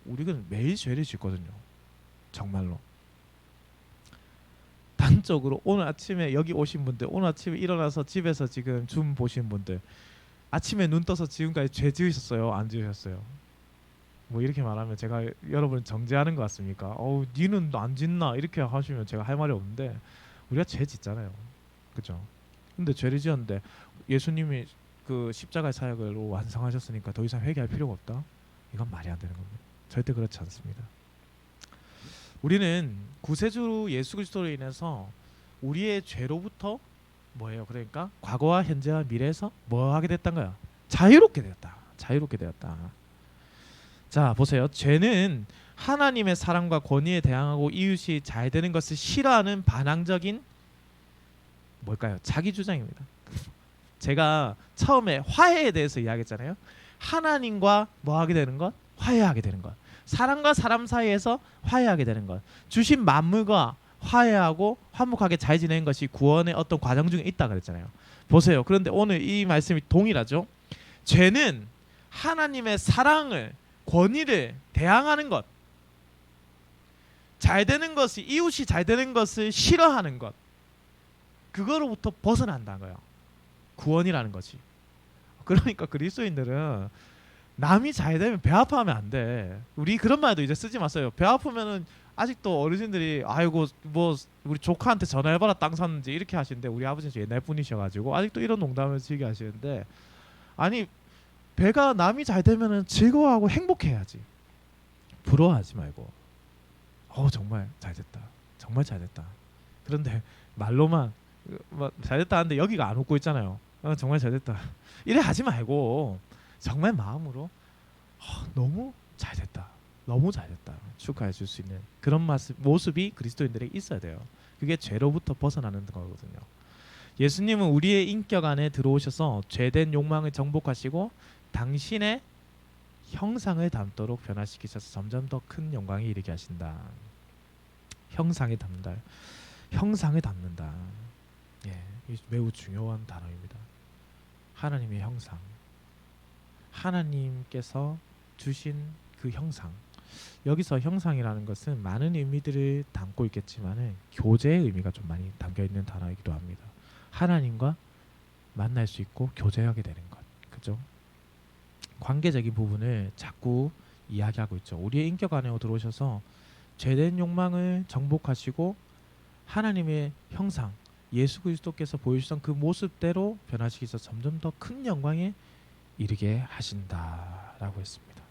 우리는 매일 죄를 짓거든요. 정말로. 단적으로 오늘 아침에 여기 오신 분들, 오늘 아침에 일어나서 집에서 지금 줌 보신 분들, 아침에 눈 떠서 지금까지 죄 지으셨어요? 안 지으셨어요? 뭐 이렇게 말하면 제가 여러분 정죄하는 것 같습니까? 니는 안 짓나? 이렇게 하시면 제가 할 말이 없는데 우리가 죄 짓잖아요. 그죠? 근데 죄를 지었는데 예수님이 그 십자가의 사역을 완성하셨으니까 더 이상 회개할 필요가 없다. 이건 말이 안 되는 겁니다. 절대 그렇지 않습니다. 우리는 구세주 예수 그리스도로 인해서 우리의 죄로부터 뭐예요? 그러니까 과거와 현재와 미래에서 뭐 하게 됐단 거야? 자유롭게 되었다. 자유롭게 되었다. 자, 보세요. 죄는 하나님의 사랑과 권위에 대항하고 이웃이 잘 되는 것을 싫어하는 반항적인 뭘까요? 자기 주장입니다. 제가 처음에 화해에 대해서 이야기했잖아요. 하나님과 뭐 하게 되는 것? 화해하게 되는 것. 사람과 사람 사이에서 화해하게 되는 것. 주신 만물과 화해하고 화목하게 잘 지내는 것이 구원의 어떤 과정 중에 있다 그랬잖아요. 보세요. 그런데 오늘 이 말씀이 동일하죠. 죄는 하나님의 사랑을 권위를 대항하는 것, 잘 되는 것이 이웃이 잘 되는 것을 싫어하는 것, 그거로부터 벗어난다는 거예요. 구원이라는 것이. 그러니까 그리스도인들은 남이 잘 되면 배 아파하면 안 돼. 우리 그런 말도 이제 쓰지 마세요. 배 아프면은 아직도 어르신들이 아이고 뭐 우리 조카한테 전화해봐라 땅 샀는지 이렇게 하시는데, 우리 아버지는 옛날 분이셔가지고 아직도 이런 농담을 즐겨 하시는데, 아니 배가 남이 잘 되면은 즐거워하고 행복해야지. 부러워하지 말고 정말 잘 됐다. 정말 잘 됐다. 그런데 말로만 잘 됐다 하는데 여기가 안 웃고 있잖아요. 정말 잘 됐다. 이래 하지 말고 정말 마음으로 너무 잘 됐다. 너무 잘 됐다. 축하해 줄 수 있는 그런 모습이 그리스도인들에게 있어야 돼요. 그게 죄로부터 벗어나는 거거든요. 예수님은 우리의 인격 안에 들어오셔서 죄된 욕망을 정복하시고 당신의 형상을 닮도록 변화시키셔서 점점 더 큰 영광에 이르게 하신다. 형상을 닮는다. 형상을 닮는다. 예, 매우 중요한 단어입니다. 하나님의 형상. 하나님께서 주신 그 형상. 여기서 형상이라는 것은 많은 의미들을 담고 있겠지만 교제의 의미가 좀 많이 담겨 있는 단어이기도 합니다. 하나님과 만날 수 있고 교제하게 되는 것. 그죠? 관계적인 부분을 자꾸 이야기하고 있죠. 우리의 인격 안에 들어오셔서 죄된 욕망을 정복하시고 하나님의 형상, 예수 그리스도께서 보여주셨던 그 모습대로 변화시키셔서 점점 더 큰 영광에 이르게 하신다라고 했습니다.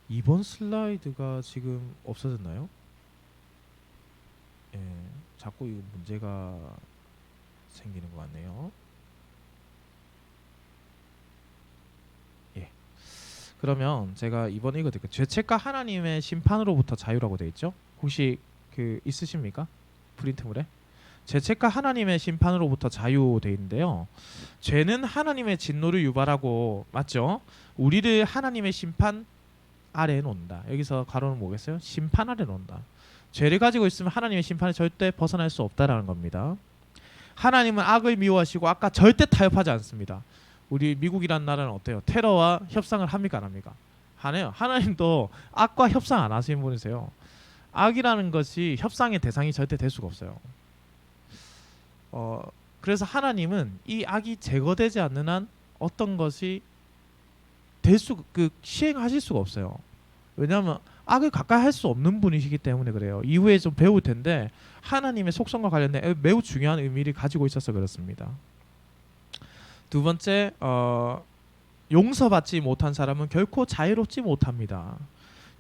이번 슬라이드가 지금 없어졌나요? 예, 자꾸 이거 문제가 생기는 것 같네요. 예. 그러면 제가 이번에 이거 드릴게요. 죄책과 하나님의 심판으로부터 자유라고 되어 있죠? 혹시 그 있으십니까? 프린트물에? 죄책과 하나님의 심판으로부터 자유되어 있는데요. 죄는 하나님의 진노를 유발하고, 맞죠? 우리를 하나님의 심판 아래에 놓는다. 여기서 가로는 뭐겠어요? 심판 아래에 놓는다. 죄를 가지고 있으면 하나님의 심판에 절대 벗어날 수 없다라는 겁니다. 하나님은 악을 미워하시고 아까 절대 타협하지 않습니다. 우리 미국이란 나라는 어때요? 테러와 협상을 합니까 안 합니까? 안 해요. 하나님도 악과 협상 안 하시는 분이세요. 악이라는 것이 협상의 대상이 절대 될 수가 없어요. 그래서 하나님은 이 악이 제거되지 않는 한 어떤 것이 시행하실 수가 없어요. 왜냐하면 악을 가까이 할 수 없는 분이시기 때문에 그래요. 이후에 좀 배울 텐데 하나님의 속성과 관련된 매우 중요한 의미를 가지고 있어서 그렇습니다. 두 번째, 용서받지 못한 사람은 결코 자유롭지 못합니다.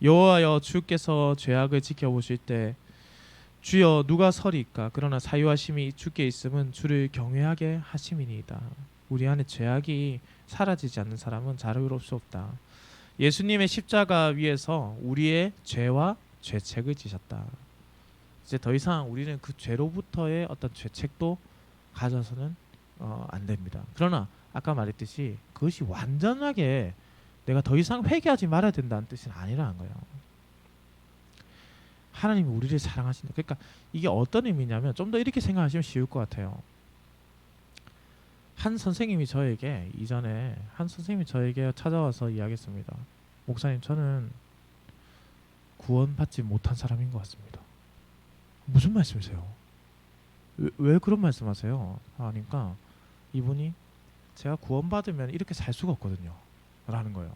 여호와여 주께서 죄악을 지켜보실 때 주여 누가 서리이까? 그러나 사유하심이 주께 있음은 주를 경외하게 하심이니이다. 우리 안에 죄악이 사라지지 않는 사람은 자유로울 수 없다. 예수님의 십자가 위에서 우리의 죄와 죄책을 지셨다. 이제 더 이상 우리는 그 죄로부터의 어떤 죄책도 가져서는 안 됩니다. 그러나 아까 말했듯이 그것이 완전하게 내가 더 이상 회개하지 말아야 된다는 뜻은 아니라는 거예요. 하나님이 우리를 사랑하신다. 그러니까 이게 어떤 의미냐면 좀 더 이렇게 생각하시면 쉬울 것 같아요. 한 선생님이 저에게 찾아와서 이야기했습니다. 목사님, 저는 구원받지 못한 사람인 것 같습니다. 무슨 말씀이세요? 왜 그런 말씀하세요? 하니까 이분이 제가 구원받으면 이렇게 살 수가 없거든요 라는 거예요.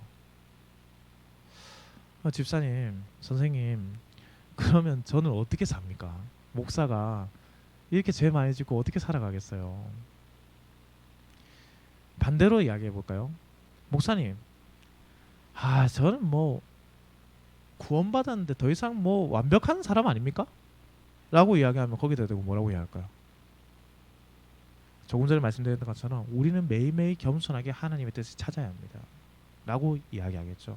집사님, 선생님, 그러면 저는 어떻게 삽니까? 목사가 이렇게 죄 많이 짓고 어떻게 살아가겠어요? 반대로 이야기해 볼까요? 목사님, 저는 뭐 구원받았는데 더 이상 뭐 완벽한 사람 아닙니까? 라고 이야기하면 거기다 대고 뭐라고 이야기할까요? 조금 전에 말씀드렸던 것처럼 우리는 매일매일 겸손하게 하나님의 뜻을 찾아야 합니다. 라고 이야기하겠죠.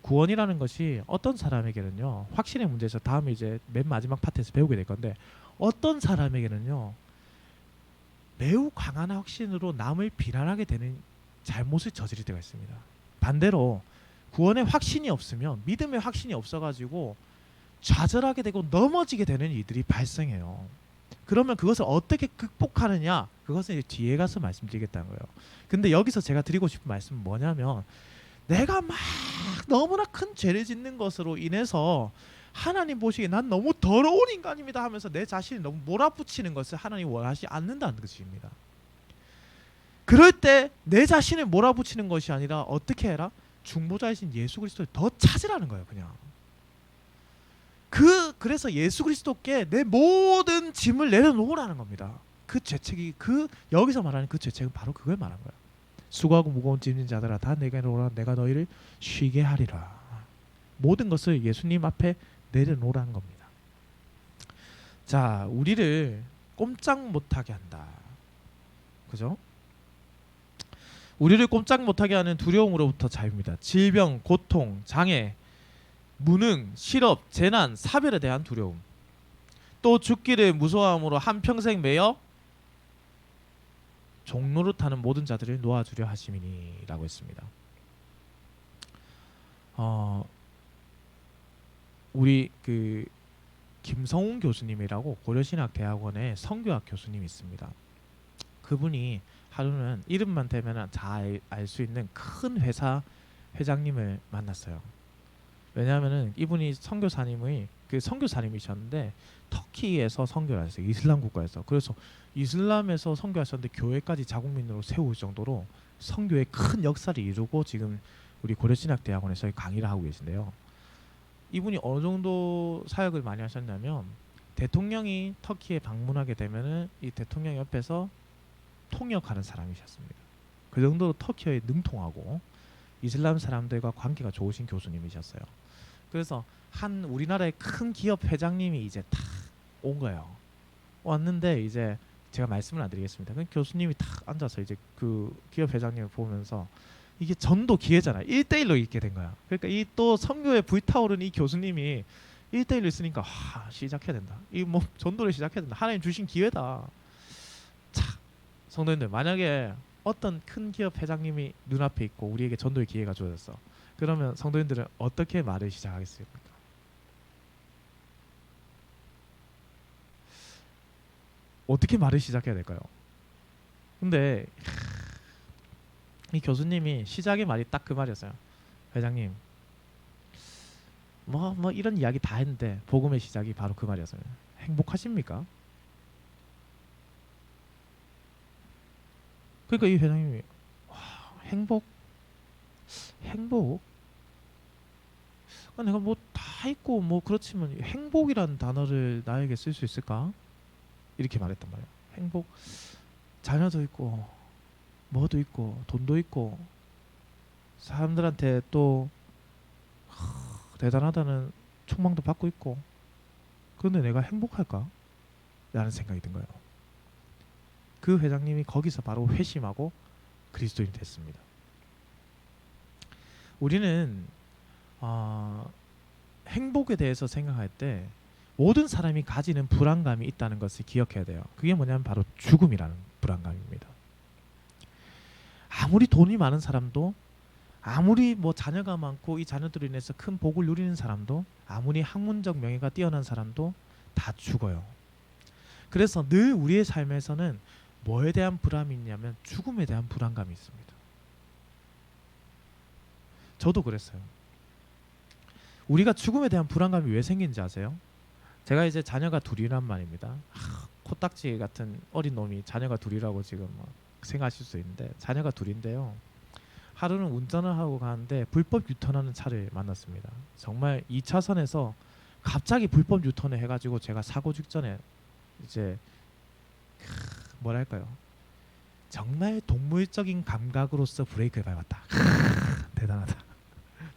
구원이라는 것이 어떤 사람에게는요, 확신의 문제에서 다음에 이제 맨 마지막 파트에서 배우게 될 건데, 어떤 사람에게는요 매우 강한 확신으로 남을 비난하게 되는 잘못을 저지를 때가 있습니다. 반대로 구원의 확신이 없으면, 믿음의 확신이 없어가지고 좌절하게 되고 넘어지게 되는 일들이 발생해요. 그러면 그것을 어떻게 극복하느냐, 그것은 이제 뒤에 가서 말씀드리겠다는 거예요. 근데 여기서 제가 드리고 싶은 말씀은 뭐냐면, 내가 막 너무나 큰 죄를 짓는 것으로 인해서 하나님 보시기에 난 너무 더러운 인간입니다 하면서 내 자신이 너무 몰아붙이는 것을 하나님 원하지 않는다는 것입니다. 그럴 때 내 자신을 몰아붙이는 것이 아니라 어떻게 해라? 중보자이신 예수 그리스도를 더 찾으라는 거예요. 그냥 그래서 예수 그리스도께 내 모든 짐을 내려놓으라는 겁니다. 그 죄책이, 여기서 말하는 그 죄책은 바로 그걸 말한 거예요. 수고하고 무거운 짐진 자들아 다 내게 오라, 내가 너희를 쉬게 하리라. 모든 것을 예수님 앞에 내려놓으라는 겁니다. 자, 우리를 꼼짝 못하게 한다. 그죠? 우리를 꼼짝 못하게 하는 두려움으로부터 자유입니다. 질병, 고통, 장애, 무능, 실업, 재난, 사별에 대한 두려움. 또 죽기를 무서워함으로 한평생 매여 종로를 타는 모든 자들을 놓아주려 하심이니 라고 했습니다. 우리 그 김성훈 교수님이라고 고려신학대학원의 성교학 교수님이 있습니다. 그분이 하루는 이름만 대면 잘 알 수 있는 큰 회사 회장님을 만났어요. 왜냐하면은 이분이 선교사님이셨는데 터키에서 선교를 하셨어요. 이슬람 국가에서. 그래서 이슬람에서 선교하셨는데 교회까지 자국민으로 세울 정도로 선교의 큰 역사를 이루고 지금 우리 고려신학대학원에서 강의를 하고 계신데요. 이분이 어느 정도 사역을 많이 하셨냐면, 대통령이 터키에 방문하게 되면은 이 대통령 옆에서 통역하는 사람이셨습니다. 그 정도로 터키어에 능통하고 이슬람 사람들과 관계가 좋으신 교수님이셨어요. 그래서 한 우리나라의 큰 기업 회장님이 이제 탁 온 거예요. 왔는데 이제 제가 말씀을 안 드리겠습니다. 그 교수님이 탁 앉아서 이제 그 기업 회장님을 보면서, 이게 전도 기회잖아요. 1대1로 있게 된 거야. 그러니까 이 또 선교에 불타오른 이 교수님이 1대1로 있으니까 시작해야 된다. 이 뭐 전도를 시작해야 된다. 하나님 주신 기회다. 자, 성도님들, 만약에 어떤 큰 기업 회장님이 눈앞에 있고 우리에게 전도의 기회가 주어졌어. 그러면 성도님들은 어떻게 말을 시작하겠습니까? 어떻게 말을 시작해야 될까요? 근데 이 교수님이 시작의 말이 딱 그 말이었어요. 회장님, 뭐 이런 이야기 다 했는데 복음의 시작이 바로 그 말이었어요. 행복하십니까? 그러니까 이 회장님이 행복? 내가 뭐 다 있고 뭐 그렇지만 행복이라는 단어를 나에게 쓸 수 있을까? 이렇게 말했단 말이에요. 행복, 자녀도 있고 뭐도 있고 돈도 있고 사람들한테 또 대단하다는 총망도 받고 있고, 그런데 내가 행복할까? 라는 생각이 든 거예요. 그 회장님이 거기서 바로 회심하고 그리스도인이 됐습니다. 우리는 행복에 대해서 생각할 때 모든 사람이 가지는 불안감이 있다는 것을 기억해야 돼요. 그게 뭐냐면 바로 죽음이라는 불안감입니다. 아무리 돈이 많은 사람도, 아무리 뭐 자녀가 많고 이 자녀들로 인해서 큰 복을 누리는 사람도, 아무리 학문적 명예가 뛰어난 사람도 다 죽어요. 그래서 늘 우리의 삶에서는 뭐에 대한 불안이 있냐면 죽음에 대한 불안감이 있습니다. 저도 그랬어요. 우리가 죽음에 대한 불안감이 왜 생긴지 아세요? 제가 이제 자녀가 둘이란 말입니다. 코딱지 같은 어린 놈이 자녀가 둘이라고 지금 생각하실 수 있는데, 자녀가 둘인데요. 하루는 운전을 하고 가는데 불법 유턴하는 차를 만났습니다. 정말 2차선에서 갑자기 불법 유턴을 해가지고 제가 사고 직전에 이제 뭐랄까요, 정말 동물적인 감각으로서 브레이크를 밟았다. 대단하다.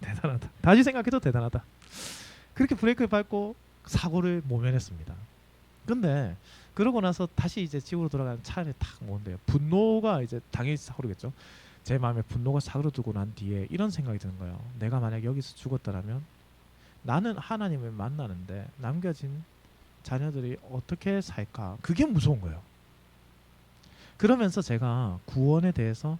대단하다. 다시 생각해도 대단하다. 그렇게 브레이크를 밟고 사고를 모면했습니다. 근데 그러고 나서 다시 이제 집으로 돌아가는 차를 탁 오는데요. 분노가 이제 당연히 사오르겠죠. 제 마음에 분노가 사그러들고 난 뒤에 이런 생각이 드는 거예요. 내가 만약 여기서 죽었더라면 나는 하나님을 만나는데 남겨진 자녀들이 어떻게 살까? 그게 무서운 거예요. 그러면서 제가 구원에 대해서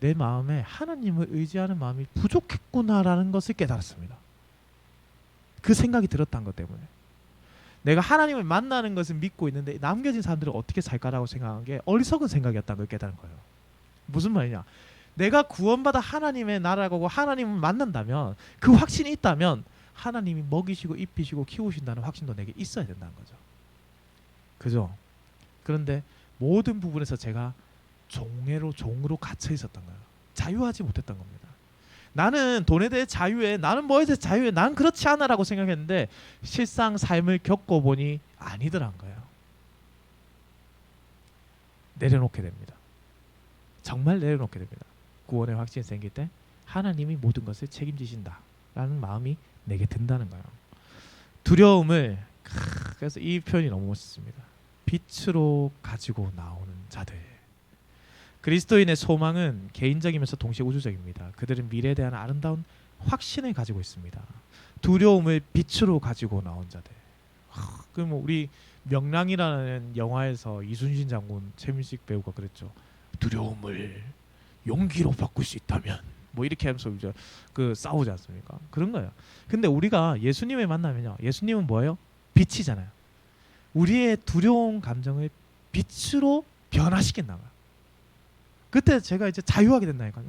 내 마음에 하나님을 의지하는 마음이 부족했구나라는 것을 깨달았습니다. 그 생각이 들었던 것 때문에 내가 하나님을 만나는 것을 믿고 있는데 남겨진 사람들은 어떻게 살까라고 생각한 게 어리석은 생각이었다는 걸 깨달은 거예요. 무슨 말이냐? 내가 구원받아 하나님의 나라고 하나님을 만난다면, 그 확신이 있다면 하나님이 먹이시고 입히시고 키우신다는 확신도 내게 있어야 된다는 거죠. 그죠? 그런데 모든 부분에서 제가 종으로 갇혀 있었던 거예요. 자유하지 못했던 겁니다. 나는 돈에 대해 자유해, 나는 뭐에 대해 자유해, 난 그렇지 않아라고 생각했는데 실상 삶을 겪어보니 아니더란 거예요. 내려놓게 됩니다. 정말 내려놓게 됩니다. 구원의 확신이 생길 때 하나님이 모든 것을 책임지신다라는 마음이 내게 든다는 거예요. 두려움을, 그래서 이 표현이 너무 멋있습니다. 빛으로 가지고 나오는 자들. 그리스도인의 소망은 개인적이면서 동시에 우주적입니다. 그들은 미래에 대한 아름다운 확신을 가지고 있습니다. 두려움을 빛으로 가지고 나온 자들. 그럼 우리 명랑이라는 영화에서 이순신 장군, 최민식 배우가 그랬죠. 두려움을 용기로 바꿀 수 있다면, 뭐 이렇게 하면서 이제 그 싸우지 않습니까? 그런 거예요. 근데 우리가 예수님을 만나면요, 예수님은 뭐예요? 빛이잖아요. 우리의 두려운 감정을 빛으로 변화시킨다 거야. 그때 제가 이제 자유하게 된다니까요.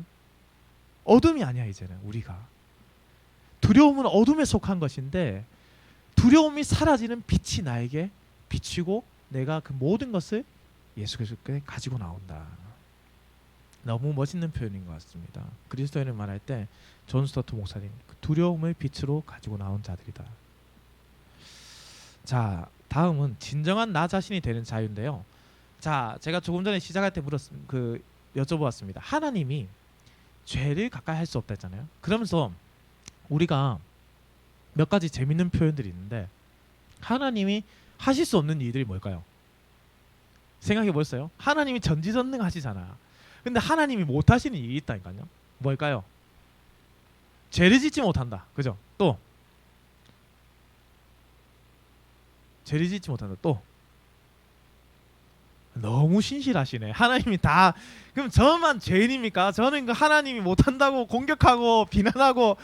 어둠이 아니야. 이제는 우리가 두려움은 어둠에 속한 것인데 두려움이 사라지는 빛이 나에게 비치고 내가 그 모든 것을 예수 그리스도께 가지고 나온다. 너무 멋있는 표현인 것 같습니다. 그리스도인을 말할 때 존 스토트 목사님, 두려움을 빛으로 가지고 나온 자들이다. 자, 다음은 진정한 나 자신이 되는 자유인데요. 자, 제가 조금 전에 시작할 때 여쭤보았습니다. 하나님이 죄를 가까이 할 수 없다 했잖아요. 그러면서 우리가 몇 가지 재밌는 표현들이 있는데, 하나님이 하실 수 없는 일들이 뭘까요? 생각해 보셨어요? 하나님이 전지전능하시잖아. 근데 하나님이 못 하시는 일이 있다니까요. 뭘까요? 죄를 짓지 못한다. 그죠? 또 죄를 짓지 못한다. 또 너무 신실하시네. 하나님이 다, 그럼 저만 죄인입니까? 저는 그 하나님이 못한다고 공격하고 비난하고,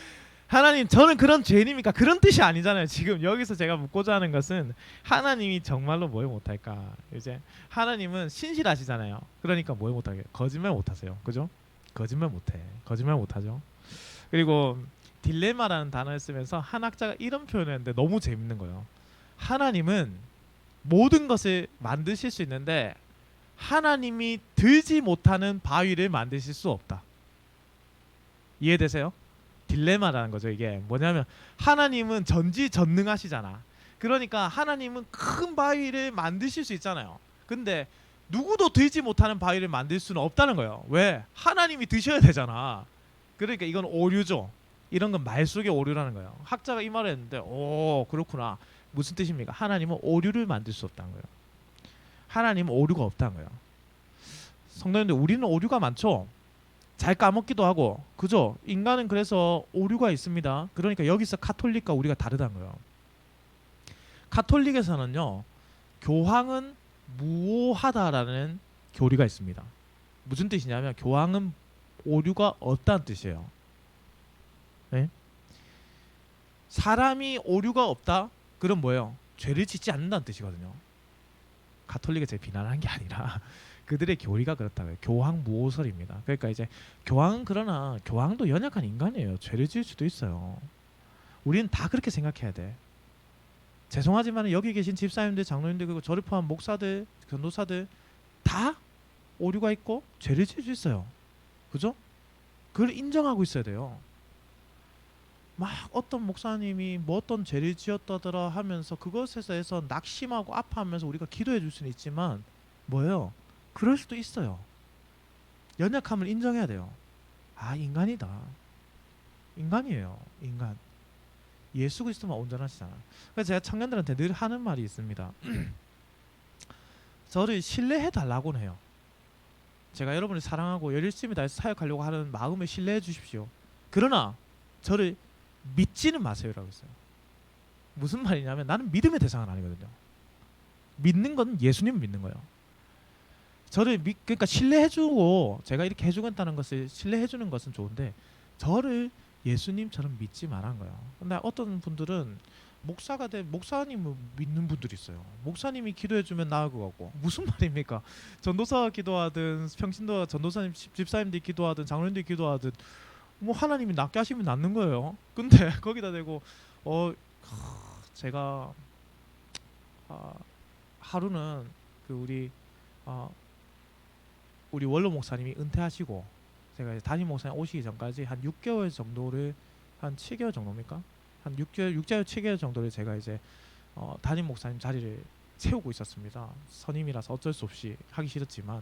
하나님 저는 그런 죄인입니까? 그런 뜻이 아니잖아요. 지금 여기서 제가 묻고자 하는 것은 하나님이 정말로 뭘 못할까? 이제 하나님은 신실하시잖아요. 그러니까 뭘 못하게? 거짓말 못하세요. 그죠? 거짓말 못해. 거짓말 못하죠. 그리고 딜레마라는 단어를 쓰면서 한 학자가 이런 표현을 했는데 너무 재밌는 거예요. 하나님은 모든 것을 만드실 수 있는데 하나님이 들지 못하는 바위를 만드실 수 없다. 이해되세요? 딜레마라는 거죠. 이게 뭐냐면 하나님은 전지전능하시잖아. 그러니까 하나님은 큰 바위를 만드실 수 있잖아요. 근데 누구도 들지 못하는 바위를 만들 수는 없다는 거예요. 왜? 하나님이 드셔야 되잖아. 그러니까 이건 오류죠. 이런 건 말 속의 오류라는 거예요. 학자가 이 말을 했는데, 오, 그렇구나. 무슨 뜻입니까? 하나님은 오류를 만들 수 없다는 거예요. 하나님은 오류가 없다는 거예요. 성도님들, 우리는 오류가 많죠. 잘 까먹기도 하고, 그죠? 인간은 그래서 오류가 있습니다. 그러니까 여기서 카톨릭과 우리가 다르다는 거예요. 카톨릭에서는요, 교황은 무오하다라는 교리가 있습니다. 무슨 뜻이냐면 교황은 오류가 없다는 뜻이에요. 네? 사람이 오류가 없다? 그럼 뭐예요? 죄를 짓지 않는다는 뜻이거든요. 가톨릭에 제 비난하는 게 아니라 그들의 교리가 그렇다고요. 교황 무오설입니다. 그러니까 이제 교황은, 그러나 교황도 연약한 인간이에요. 죄를 지을 수도 있어요. 우리는 다 그렇게 생각해야 돼. 죄송하지만 여기 계신 집사님들, 장로님들, 그리고 저를 포함한 목사들, 변호사들 다 오류가 있고 죄를 지을 수 있어요. 그죠? 그걸 인정하고 있어야 돼요. 막 어떤 목사님이 뭐 어떤 죄를 지었다더라 하면서 그것에서 해서 낙심하고 아파하면서 우리가 기도해 줄 수는 있지만 뭐예요? 그럴 수도 있어요. 연약함을 인정해야 돼요. 아, 인간이다. 인간이에요. 인간. 예수 그리스도만 온전하시잖아. 그래서 제가 청년들한테 늘 하는 말이 있습니다. 저를 신뢰해 달라고는 해요. 제가 여러분을 사랑하고 열심히 다해서 사역하려고 하는 마음을 신뢰해 주십시오. 그러나 저를 믿지는 마세요라고 했어요. 무슨 말이냐면 나는 믿음의 대상은 아니거든요. 믿는 건 예수님 믿는 거예요. 그러니까 신뢰해주고 제가 이렇게 해주겠다는 것을 신뢰해주는 것은 좋은데 저를 예수님처럼 믿지 말한 거예요. 근데 어떤 분들은 목사님을 믿는 분들이 있어요. 목사님이 기도해주면 나을 것 같고 무슨 말입니까? 전도사 기도하든 평신도 전도사님 집사님들이 기도하든 장로님들이 기도하든 뭐 하나님이 낫게 하시면 낫는 거예요. 근데 거기다 대고 제가 하루는 그 우리 원로 목사님이 은퇴하시고 제가 담임 목사님 오시기 전까지 한 6개월 정도를 한 7개월 정도입니까? 한 6개월 7개월 정도를 제가 이제 담임 목사님 자리를 채우고 있었습니다. 선임이라서 어쩔 수 없이 하기 싫었지만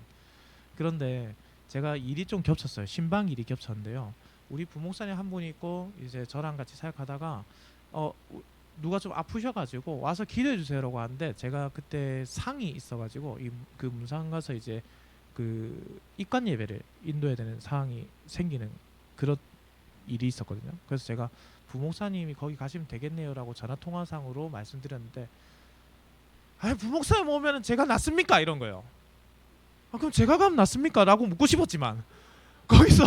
그런데 제가 일이 좀 겹쳤어요. 신방 일이 겹쳤는데요. 우리 부목사님 한 분이 있고 이제 저랑 같이 사역하다가 누가 좀 아프셔가지고 와서 기도해 주세요라고 하는데 제가 그때 상이 있어가지고 그 문상 가서 이제 그 입관 예배를 인도해야 되는 상황이 생기는 그런 일이 있었거든요. 그래서 제가 부목사님이 거기 가시면 되겠네요라고 전화 통화상으로 말씀드렸는데 아니 부목사님 오면은 제가 낫습니까 이런 거예요. 아 그럼 제가 가면 낫습니까? 라고 묻고 싶었지만 거기서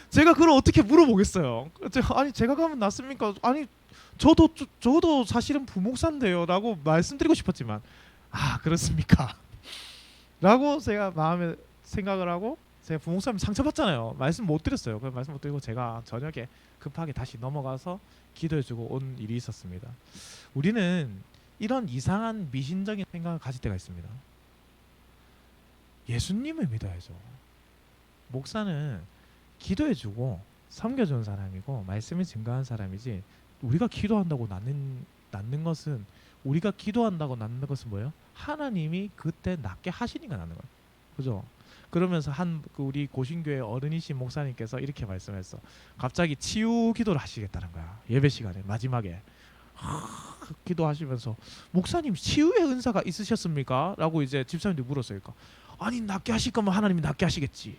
제가 그걸 어떻게 물어보겠어요. 아니 제가 가면 낫습니까? 아니 저도 사실은 부목사인데요 라고 말씀드리고 싶었지만 아 그렇습니까? 라고 제가 마음에 생각을 하고 제가 부목사님 상처받잖아요. 말씀 못 드렸어요. 그 말씀 못 드리고 제가 저녁에 급하게 다시 넘어가서 기도해주고 온 일이 있었습니다. 우리는 이런 이상한 미신적인 생각을 가질 때가 있습니다. 예수님을 믿어야죠. 목사는 기도해주고 섬겨주는 사람이고 말씀을 증거하는 사람이지 우리가 기도한다고 낫는 것은 우리가 기도한다고 낫는 것은 뭐예요? 하나님이 그때 낫게 하시니까 낫는 거예요. 그죠? 그러면서 우리 고신교회 어른이신 목사님께서 이렇게 말씀했어. 갑자기 치유 기도를 하시겠다는 거야. 예배 시간에 마지막에 기도하시면서 목사님 치유의 은사가 있으셨습니까? 라고 이제 집사님들이 물었어요. 그러니까 아니 낫게 하실 거면 하나님이 낫게 하시겠지.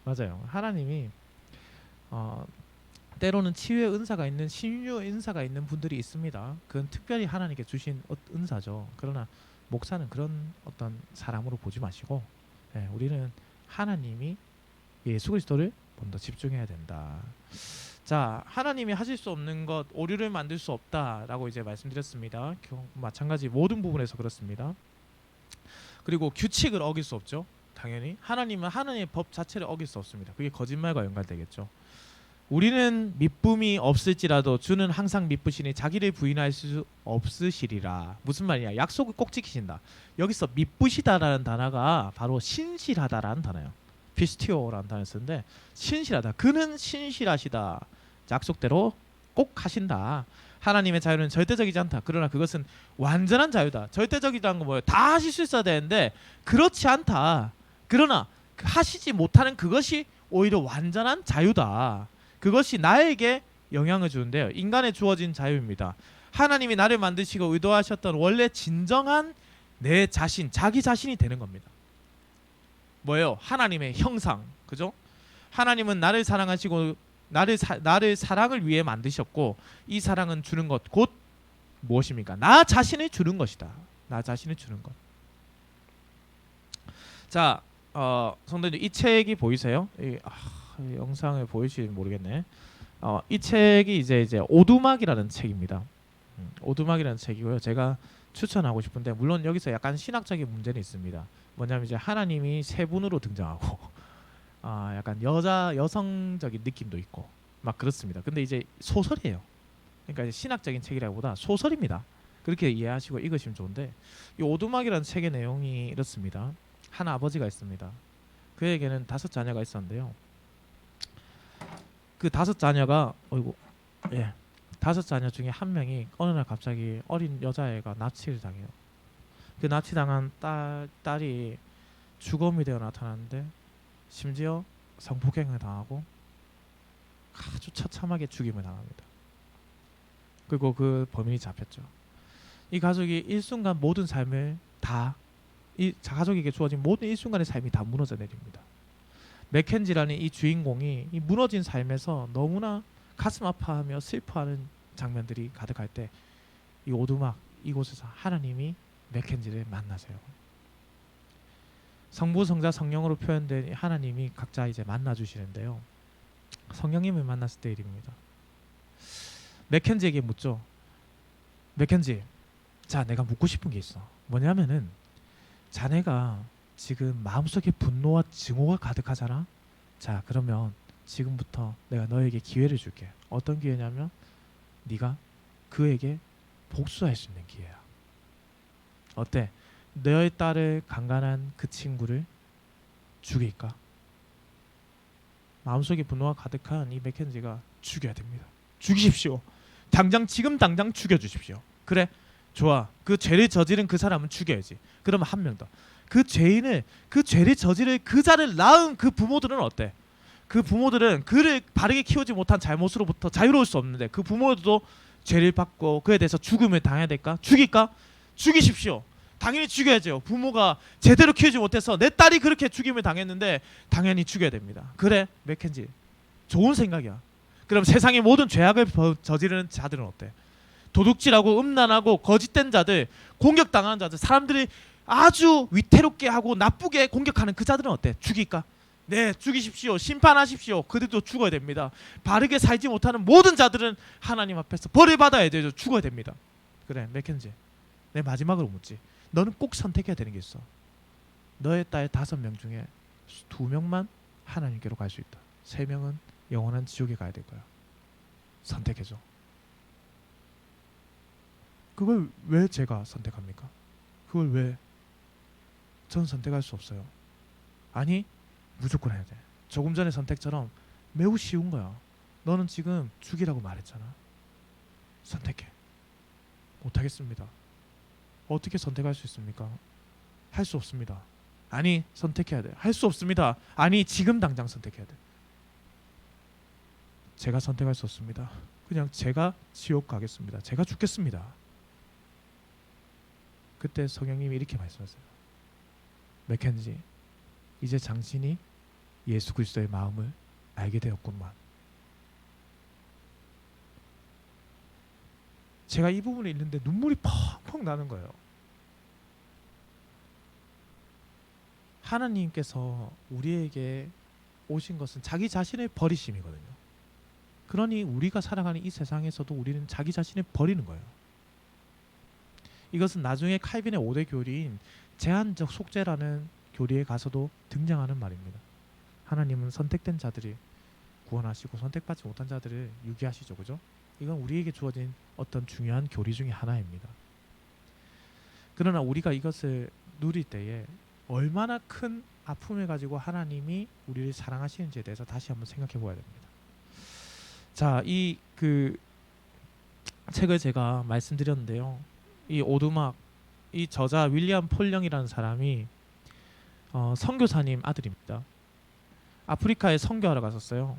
맞아요. 하나님이 때로는 치유의 은사가 있는 신유의 은사가 있는 분들이 있습니다. 그건 특별히 하나님께 주신 은사죠. 그러나 목사는 그런 어떤 사람으로 보지 마시고 우리는 하나님이 예수 그리스도를 좀 더 집중해야 된다. 자, 하나님이 하실 수 없는 것, 오류를 만들 수 없다라고 이제 말씀드렸습니다. 마찬가지 모든 부분에서 그렇습니다. 그리고 규칙을 어길 수 없죠. 당연히 하나님은 하나님의 법 자체를 어길 수 없습니다. 그게 거짓말과 연관되겠죠. 우리는 미쁨이 없을지라도 주는 항상 미쁘시니 자기를 부인할 수 없으시리라. 무슨 말이냐? 약속을 꼭 지키신다. 여기서 미쁘시다라는 단어가 바로 신실하다라는 단어예요. 피스티오라는 단어를 쓰는데 신실하다. 그는 신실하시다. 약속대로 꼭 하신다. 하나님의 자유는 절대적이지 않다. 그러나 그것은 완전한 자유다. 절대적이라는 건 뭐예요? 다 하실 수 있어야 되는데 그렇지 않다. 그러나 하시지 못하는 그것이 오히려 완전한 자유다. 그것이 나에게 영향을 주는데요. 인간에 주어진 자유입니다. 하나님이 나를 만드시고 의도하셨던 원래 진정한 내 자신, 자기 자신이 되는 겁니다. 뭐예요? 하나님의 형상, 그죠? 하나님은 나를 사랑하시고 나를 사랑을 위해 만드셨고 이 사랑은 주는 것 곧 무엇입니까? 나 자신을 주는 것이다. 나 자신을 주는 것. 자, 성도님 이 책이 보이세요? 영상을 보이실지 모르겠네. 이 책이 이제 오두막이라는 책입니다. 오두막이라는 책이고요. 제가 추천하고 싶은데 물론 여기서 약간 신학적인 문제는 있습니다. 뭐냐면 이제 하나님이 세 분으로 등장하고 약간 여성적인 느낌도 있고 막 그렇습니다. 근데 이제 소설이에요. 그러니까 이제 신학적인 책이라기보다 소설입니다. 그렇게 이해하시고 읽으시면 좋은데 이 오두막이라는 책의 내용이 이렇습니다. 한 아버지가 있습니다. 그에게는 5 자녀가 있었는데요. 그 다섯 자녀가 어이구 예 다섯 자녀 중에 한 명이 어느 날 갑자기 어린 여자애가 납치를 당해요. 그 납치당한 딸이 주검이 되어 나타나는데 심지어 성폭행을 당하고 아주 처참하게 죽임을 당합니다. 그리고 그 범인이 잡혔죠. 이 가족이 일순간 모든 삶을 다 이 가족에게 주어진 모든 일순간의 삶이 다 무너져 내립니다. 맥켄지라는 이 주인공이 이 무너진 삶에서 너무나 가슴 아파하며 슬퍼하는 장면들이 가득할 때 이 오두막 이곳에서 하나님이 맥켄지를 만나세요. 성부, 성자, 성령으로 표현된 하나님이 각자 이제 만나 주시는데요. 성령님을 만났을 때 일입니다. 맥켄지에게 묻죠. 맥켄지, 자, 내가 묻고 싶은 게 있어. 뭐냐면은 자네가 지금 마음속에 분노와 증오가 가득하잖아. 자, 그러면 지금부터 내가 너에게 기회를 줄게. 어떤 기회냐면 네가 그에게 복수할 수 있는 기회야. 어때? 너의 딸을 강간한 그 친구를 죽일까? 마음속에 분노가 가득한 이 맥켄지가 죽여야 됩니다. 죽이십시오. 지금 당장 죽여주십시오. 그래, 좋아. 그 죄를 저지른 그 사람은 죽여야지. 그러면 한 명 더. 그 죄를 저지를 그 자를 낳은 그 부모들은 어때? 그 부모들은 그를 바르게 키우지 못한 잘못으로부터 자유로울 수 없는데 그 부모들도 죄를 받고 그에 대해서 죽음을 당해야 될까? 죽일까? 죽이십시오. 당연히 죽여야죠. 부모가 제대로 키우지 못해서 내 딸이 그렇게 죽임을 당했는데 당연히 죽여야 됩니다. 그래, 맥켄지. 좋은 생각이야. 그럼 세상의 모든 죄악을 저지르는 자들은 어때? 도둑질하고 음란하고 거짓된 자들, 공격당하는 자들, 사람들이 아주 위태롭게 하고 나쁘게 공격하는 그 자들은 어때? 죽일까? 네, 죽이십시오. 심판하십시오. 그들도 죽어야 됩니다. 바르게 살지 못하는 모든 자들은 하나님 앞에서 벌을 받아야 되죠. 죽어야 됩니다. 그래, 맥켄지. 내 마지막으로 묻지. 너는 꼭 선택해야 되는 게 있어. 너의 딸 5명 중에 2명만 하나님께로 갈 수 있다. 3명은 영원한 지옥에 가야 될 거야. 선택해줘. 그걸 왜 제가 선택합니까? 그걸 왜 전 선택할 수 없어요? 아니, 무조건 해야 돼. 조금 전에 선택처럼 매우 쉬운 거야. 너는 지금 죽이라고 말했잖아. 선택해. 못하겠습니다. 어떻게 선택할 수 있습니까? 할 수 없습니다. 아니, 선택해야 돼. 할 수 없습니다. 아니, 지금 당장 선택해야 돼. 제가 선택할 수 없습니다. 그냥 제가 지옥 가겠습니다. 제가 죽겠습니다. 그때 성령님이 이렇게 말씀하세요. 맥켄지, 이제 당신이 예수 그리스도의 마음을 알게 되었구만. 제가 이 부분을 읽는데 눈물이 펑펑 나는 거예요. 하나님께서 우리에게 오신 것은 자기 자신을 버리심이거든요. 그러니 우리가 살아가는 이 세상에서도 우리는 자기 자신을 버리는 거예요. 이것은 나중에 칼빈의 5대 교리인 제한적 속죄라는 교리에 가서도 등장하는 말입니다. 하나님은 선택된 자들이 구원하시고 선택받지 못한 자들을 유기하시죠. 그죠? 이건 우리에게 주어진 어떤 중요한 교리 중에 하나입니다. 그러나 우리가 이것을 누릴 때에 얼마나 큰 아픔을 가지고 하나님이 우리를 사랑하시는지에 대해서 다시 한번 생각해 보아야 됩니다. 자, 이 책을 제가 말씀드렸는데요. 이 오두막, 이 저자 윌리엄 폴령이라는 사람이 선교사님 아들입니다. 아프리카에 선교하러 갔었어요.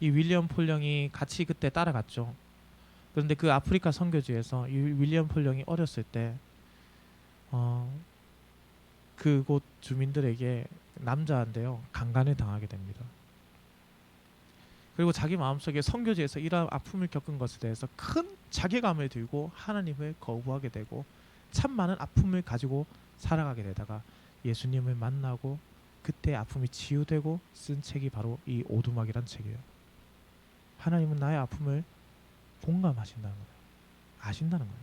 이 윌리엄 폴령이 같이 그때 따라갔죠. 그런데 그 아프리카 선교지에서 이 윌리엄 폴령이 어렸을 때 그곳 주민들에게 남자인데요, 강간을 당하게 됩니다. 그리고 자기 마음속에 선교지에서 이러한 아픔을 겪은 것에 대해서 큰 자괴감을 들고 하나님을 거부하게 되고 참 많은 아픔을 가지고 살아가게 되다가 예수님을 만나고 그때 아픔이 치유되고 쓴 책이 바로 이 오두막이란 책이에요. 하나님은 나의 아픔을 공감하신다는 거예요. 아신다는 거예요.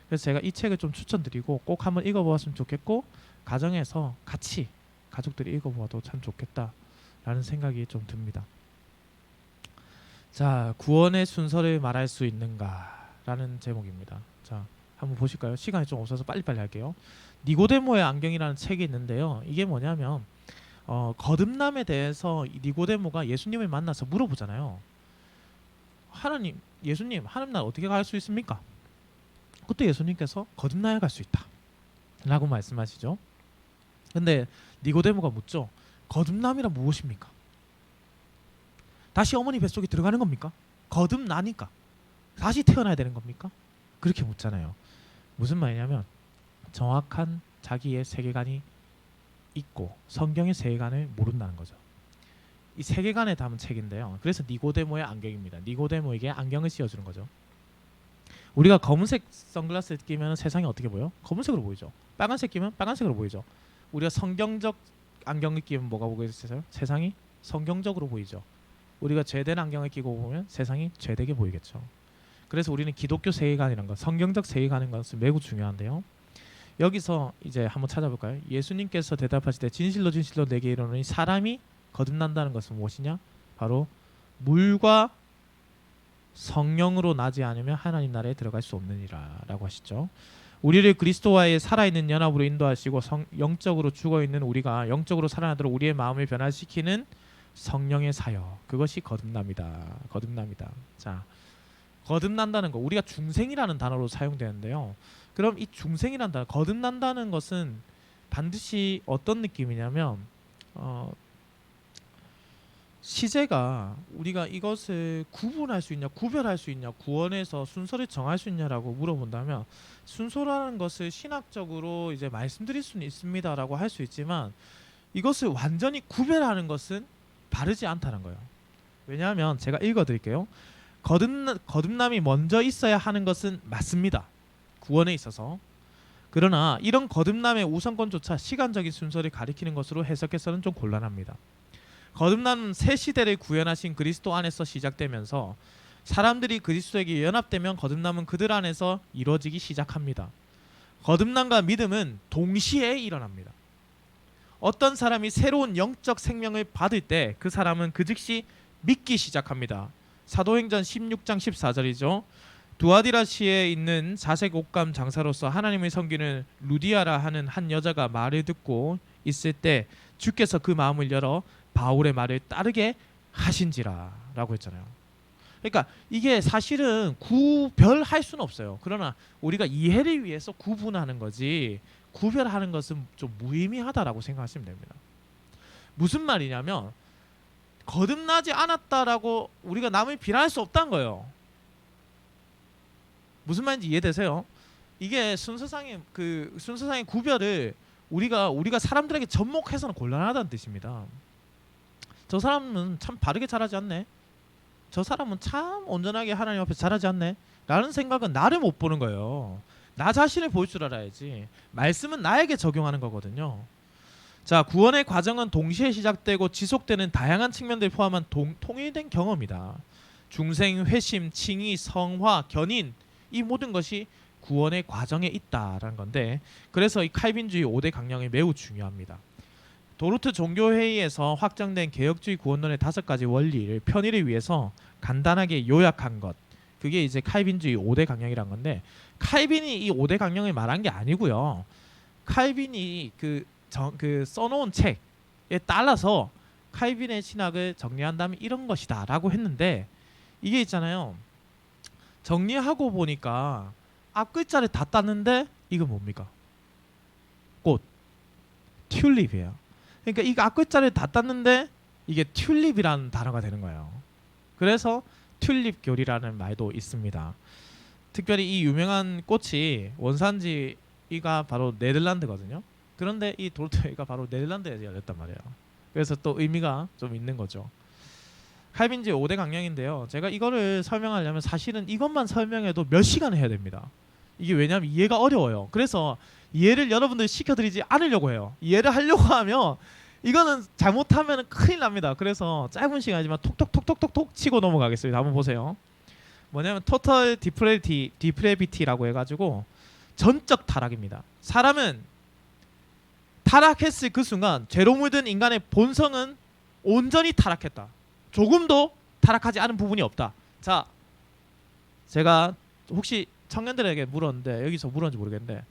그래서 제가 이 책을 좀 추천드리고 꼭 한번 읽어보았으면 좋겠고 가정에서 같이 가족들이 읽어보아도 참 좋겠다라는 생각이 좀 듭니다. 자, 구원의 순서를 말할 수 있는가라는 제목입니다. 자, 한번 보실까요? 시간이 좀 없어서 빨리빨리 할게요. 니고데모의 안경이라는 책이 있는데요. 이게 뭐냐면 거듭남에 대해서 이 니고데모가 예수님을 만나서 물어보잖아요. 하나님, 예수님, 하늘날 어떻게 갈 수 있습니까? 그때 예수님께서 거듭나야 갈 수 있다 라고 말씀하시죠. 근데 니고데모가 묻죠. 거듭남이란 무엇입니까? 다시 어머니 뱃속에 들어가는 겁니까? 거듭나니까 다시 태어나야 되는 겁니까? 그렇게 묻잖아요. 무슨 말이냐면 정확한 자기의 세계관이 있고 성경의 세계관을 모른다는 거죠. 이 세계관에 담은 책인데요. 그래서 니고데모의 안경입니다. 니고데모에게 안경을 씌워주는 거죠. 우리가 검은색 선글라스 끼면 세상이 어떻게 보여? 검은색으로 보이죠. 빨간색 끼면 빨간색으로 보이죠. 우리가 성경적 안경을 끼면 뭐가 보이겠어요? 세상이 성경적으로 보이죠. 우리가 죄된 안경을 끼고 보면 세상이 죄되게 보이겠죠. 그래서 우리는 기독교 세계관이라는 것, 성경적 세계관인 것은 매우 중요한데요. 여기서 이제 한번 찾아볼까요? 예수님께서 대답하실 때 진실로 진실로 내게 이르노니 사람이 거듭난다는 것은 무엇이냐? 바로 물과 성령으로 나지 않으면 하나님 나라에 들어갈 수 없느니라 라고 하시죠. 우리를 그리스도와의 살아있는 연합으로 인도하시고 영적으로 죽어있는 우리가 영적으로 살아나도록 우리의 마음을 변화시키는 성령의 사역, 그것이 거듭납니다. 거듭납니다. 자, 거듭난다는 거 우리가 중생이라는 단어로 사용되는데요. 그럼 이 중생이라는 단어, 거듭난다는 것은 반드시 어떤 느낌이냐면 시제가 우리가 이것을 구분할 수 있냐, 구별할 수 있냐, 구원에서 순서를 정할 수 있냐라고 물어본다면 순서라는 것을 신학적으로 이제 말씀드릴 수는 있습니다라고 할 수 있지만 이것을 완전히 구별하는 것은 바르지 않다는 거예요. 왜냐하면 제가 읽어드릴게요. 거듭남이 먼저 있어야 하는 것은 맞습니다. 구원에 있어서. 그러나 이런 거듭남의 우선권조차 시간적인 순서를 가리키는 것으로 해석해서는 좀 곤란합니다. 거듭남은 새 시대를 구현하신 그리스도 안에서 시작되면서 사람들이 그리스도에게 연합되면 거듭남은 그들 안에서 이루어지기 시작합니다. 거듭남과 믿음은 동시에 일어납니다. 어떤 사람이 새로운 영적 생명을 받을 때 그 사람은 그 즉시 믿기 시작합니다. 사도행전 16장 14절이죠. 두아디라시에 있는 자색 옷감 장사로서 하나님을 섬기는 루디아라 하는 한 여자가 말을 듣고 있을 때 주께서 그 마음을 열어 바울의 말을 따르게 하신지라 라고 했잖아요. 그러니까 이게 사실은 구별할 수는 없어요. 그러나 우리가 이해를 위해서 구분하는 거지 구별하는 것은 좀 무의미하다라고 생각하시면 됩니다. 무슨 말이냐면 거듭나지 않았다라고 우리가 남을 비난할 수 없다는 거예요. 무슨 말인지 이해되세요? 이게 순서상의 구별을 우리가 사람들에게 접목해서는 곤란하다는 뜻입니다. 저 사람은 참 바르게 잘하지 않네. 저 사람은 참 온전하게 하나님 앞에서 잘하지 않네. 라는 생각은 나를 못 보는 거예요. 나 자신을 볼 줄 알아야지. 말씀은 나에게 적용하는 거거든요. 자, 구원의 과정은 동시에 시작되고 지속되는 다양한 측면들을 포함한 통일된 경험이다. 중생, 회심, 칭의, 성화, 견인 이 모든 것이 구원의 과정에 있다라는 건데 그래서 이 칼빈주의 5대 강령이 매우 중요합니다. 도르트 종교회의에서 확정된 개혁주의 구원론의 5가지 원리를 편의를 위해서 간단하게 요약한 것 그게 이제 칼빈주의 5대 강령이란 건데 칼빈이 이 5대 강령을 말한 게 아니고요. 칼빈이 그 써놓은 책에 따라서 칼빈의 신학을 정리한다면 이런 것이다 라고 했는데 이게 있잖아요. 정리하고 보니까 앞글자를 다 땄는데 이거 뭡니까? 꽃 튤립이에요. 그러니까 이 앞글자를 다 땄는데 이게 튤립이라는 단어가 되는 거예요. 그래서 튤립교리라는 말도 있습니다. 특별히 이 유명한 꽃이 원산지가 바로 네덜란드거든요. 그런데 이 도르트가 바로 네덜란드에서 열렸단 말이에요. 그래서 또 의미가 좀 있는 거죠. 칼빈주의 5대 강령인데요. 제가 이거를 설명하려면 사실은 이것만 설명해도 몇 시간을 해야 됩니다. 이게 왜냐하면 이해가 어려워요. 그래서 이해를 여러분들 시켜드리지 않으려고 해요. 이해를 하려고 하면 이거는 잘못하면 큰일 납니다. 그래서 짧은 시간이지만 톡톡톡톡톡 치고 넘어가겠습니다. 한번 보세요. 뭐냐면 토탈 디프레비티라고 해가지고 전적 타락입니다. 사람은 타락했을 그 순간 죄로 물든 인간의 본성은 온전히 타락했다. 조금도 타락하지 않은 부분이 없다. 자, 제가 혹시 청년들에게 물었는데 여기서 물었는지 모르겠는데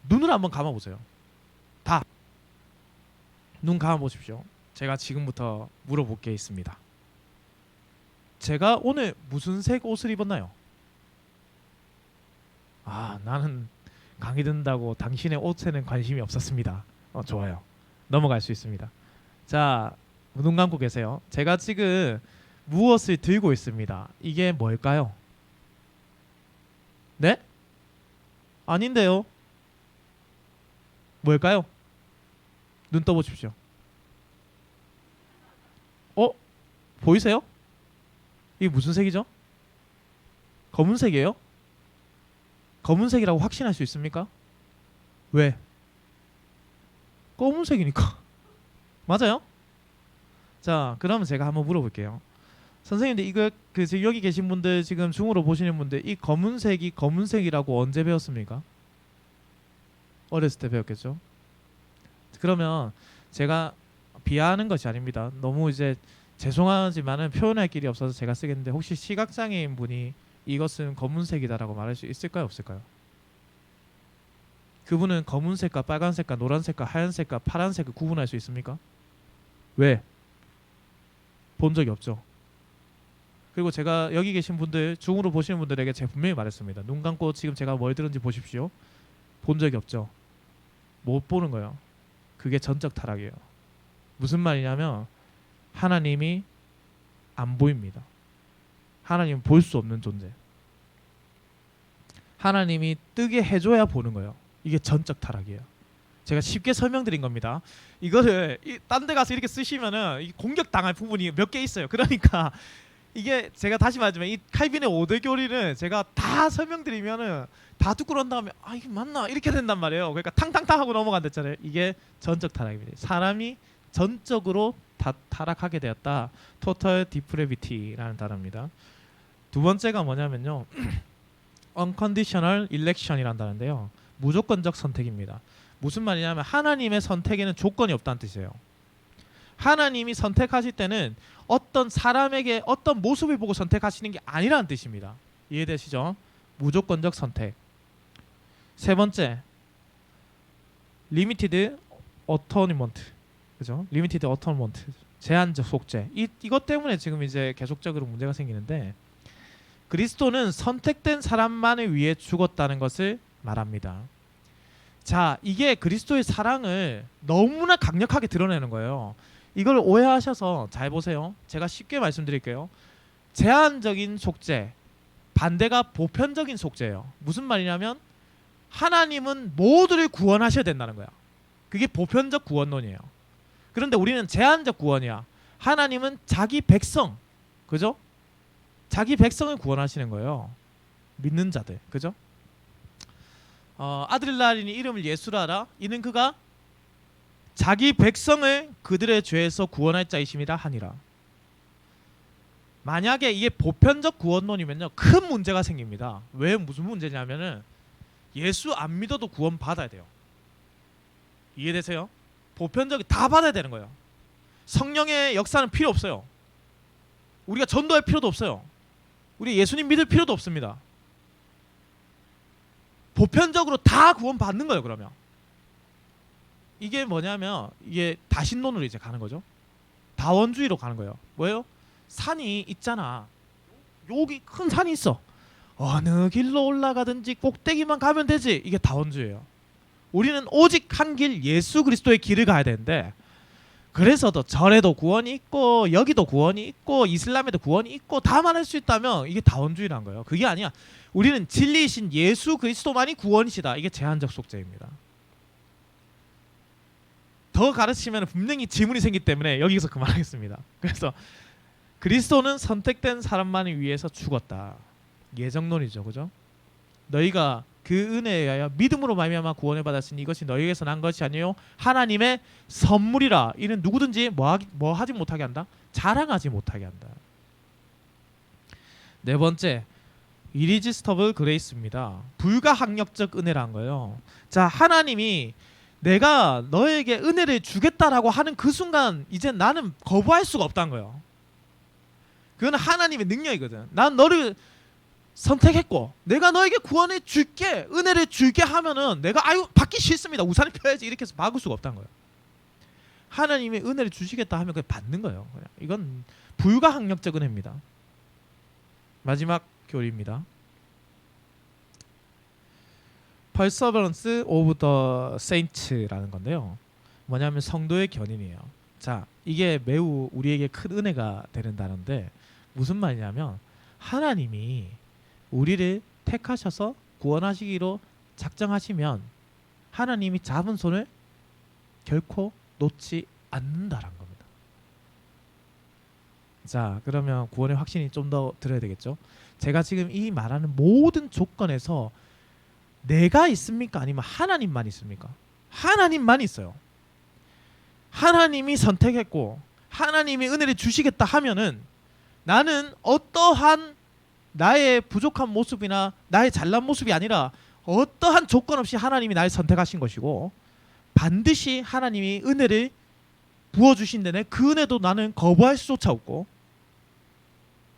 눈을 한번 감아보세요. 눈 감아 보십시오. 제가 지금부터 물어볼 게 있습니다. 제가 오늘 무슨 색 옷을 입었나요? 아, 나는 강의 듣는다고 당신의 옷에는 관심이 없었습니다. 좋아요. 넘어갈 수 있습니다. 자, 눈 감고 계세요. 제가 지금 무엇을 들고 있습니다. 이게 뭘까요? 네? 아닌데요. 뭘까요? 눈 떠보십시오. 보이세요? 이게 무슨 색이죠? 검은색이에요? 검은색이라고 확신할 수 있습니까? 왜? 검은색이니까. 맞아요? 자, 그러면 제가 한번 물어볼게요. 선생님들 이거 지금 여기 계신 분들 지금 줌으로 보시는 분들 이 검은색이 검은색이라고 언제 배웠습니까? 어렸을 때 배웠겠죠? 그러면 제가 비하하는 것이 아닙니다. 너무 이제 죄송하지만은 표현할 길이 없어서 제가 쓰겠는데 혹시 시각장애인 분이 이것은 검은색이다라고 말할 수 있을까요? 없을까요? 그분은 검은색과 빨간색과 노란색과 하얀색과 파란색을 구분할 수 있습니까? 왜? 본 적이 없죠. 그리고 제가 여기 계신 분들 중으로 보시는 분들에게 제가 분명히 말했습니다. 눈 감고 지금 제가 뭘 들은지 보십시오. 본 적이 없죠. 못 보는 거예요. 그게 전적 타락이에요. 무슨 말이냐면 하나님이 안 보입니다. 하나님은 볼 수 없는 존재. 하나님이 뜨게 해줘야 보는 거예요. 이게 전적 타락이에요. 제가 쉽게 설명드린 겁니다. 이거를 딴 데 가서 이렇게 쓰시면은 공격당할 부분이 몇 개 있어요. 그러니까 이게 제가 다시 말하지만 이 칼빈의 5대 교리는 제가 다 설명드리면은 다 듣고 난 다음에 아 이게 맞나 이렇게 된단 말이에요. 그러니까 탕탕탕 하고 넘어간댔잖아요. 이게 전적 타락입니다. 사람이 전적으로 타락하게 되었다. Total depravity라는 단어입니다. 두 번째가 뭐냐면요. Unconditional election이라는 단어인데요. 무조건적 선택입니다. 무슨 말이냐면 하나님의 선택에는 조건이 없다는 뜻이에요. 하나님이 선택하실 때는 어떤 사람에게 어떤 모습을 보고 선택하시는 게 아니라는 뜻입니다. 이해되시죠? 무조건적 선택. 세 번째, Limited Atonement. 그죠? Limited Atonement. 제한적 속죄. 이것 때문에 지금 이제 계속적으로 문제가 생기는데 그리스도는 선택된 사람만을 위해 죽었다는 것을 말합니다. 자, 이게 그리스도의 사랑을 너무나 강력하게 드러내는 거예요. 이걸 오해하셔서 잘 보세요. 제가 쉽게 말씀드릴게요. 제한적인 속죄, 반대가 보편적인 속죄예요. 무슨 말이냐면 하나님은 모두를 구원하셔야 된다는 거야. 그게 보편적 구원론이에요. 그런데 우리는 제한적 구원이야. 하나님은 자기 백성, 그죠? 자기 백성을 구원하시는 거예요. 믿는 자들, 그죠? 아들 낳으리니 이름을 예수라 하라. 이는 그가 자기 백성을 그들의 죄에서 구원할 자이심이라 하니라. 만약에 이게 보편적 구원론이면요 큰 문제가 생깁니다. 왜 무슨 문제냐면은 예수 안 믿어도 구원 받아야 돼요. 이해되세요? 보편적이 다 받아야 되는 거예요. 성령의 역사는 필요 없어요. 우리가 전도할 필요도 없어요. 우리 예수님 믿을 필요도 없습니다. 보편적으로 다 구원 받는 거예요. 그러면 이게 뭐냐면 이게 다신론으로 이제 가는 거죠. 다원주의로 가는 거예요. 뭐예요? 산이 있잖아. 여기 큰 산이 있어. 어느 길로 올라가든지 꼭대기만 가면 되지. 이게 다원주의예요. 우리는 오직 한 길 예수 그리스도의 길을 가야 되는데 그래서 더 절에도 구원이 있고 여기도 구원이 있고 이슬람에도 구원이 있고 다 말할 수 있다면 이게 다원주의란 거예요. 그게 아니야. 우리는 진리이신 예수 그리스도만이 구원이시다. 이게 제한적 속죄입니다. 더 가르치면 분명히 지문이 생기기 때문에 여기서 그만하겠습니다. 그래서 그리스도는 선택된 사람만을 위해서 죽었다. 예정론이죠. 그죠? 너희가 그 은혜에 의하여 믿음으로 말미암아 구원을 받았으니 이것이 너희에게서 난 것이 아니요 하나님의 선물이라. 이는 누구든지 뭐 하지 못하게 한다? 자랑하지 못하게 한다. 네 번째, irresistible grace입니다. 불가항력적 은혜란 거예요. 자, 하나님이 내가 너에게 은혜를 주겠다라고 하는 그 순간 이제 나는 거부할 수가 없다는 거예요. 그건 하나님의 능력이거든. 난 너를 선택했고 내가 너에게 구원을 줄게, 은혜를 줄게 하면은 내가 아유 받기 싫습니다. 우산을 펴야지 이렇게 해서 막을 수가 없다는 거예요. 하나님의 은혜를 주시겠다 하면 그냥 받는 거예요. 그냥. 이건 불가항력적 은혜입니다. 마지막 교리입니다. Perseverance of the Saints라는 건데요. 뭐냐면 성도의 견인이에요. 자, 이게 매우 우리에게 큰 은혜가 되는 단어인데 무슨 말이냐면 하나님이 우리를 택하셔서 구원하시기로 작정하시면 하나님이 잡은 손을 결코 놓지 않는다라는 겁니다. 자, 그러면 구원의 확신이 좀 더 들어야 되겠죠. 제가 지금 이 말하는 모든 조건에서 내가 있습니까? 아니면 하나님만 있습니까? 하나님만 있어요. 하나님이 선택했고 하나님이 은혜를 주시겠다 하면은 나는 어떠한 나의 부족한 모습이나 나의 잘난 모습이 아니라 어떠한 조건 없이 하나님이 나를 선택하신 것이고 반드시 하나님이 은혜를 부어주신 데는 그 은혜도 나는 거부할 수조차 없고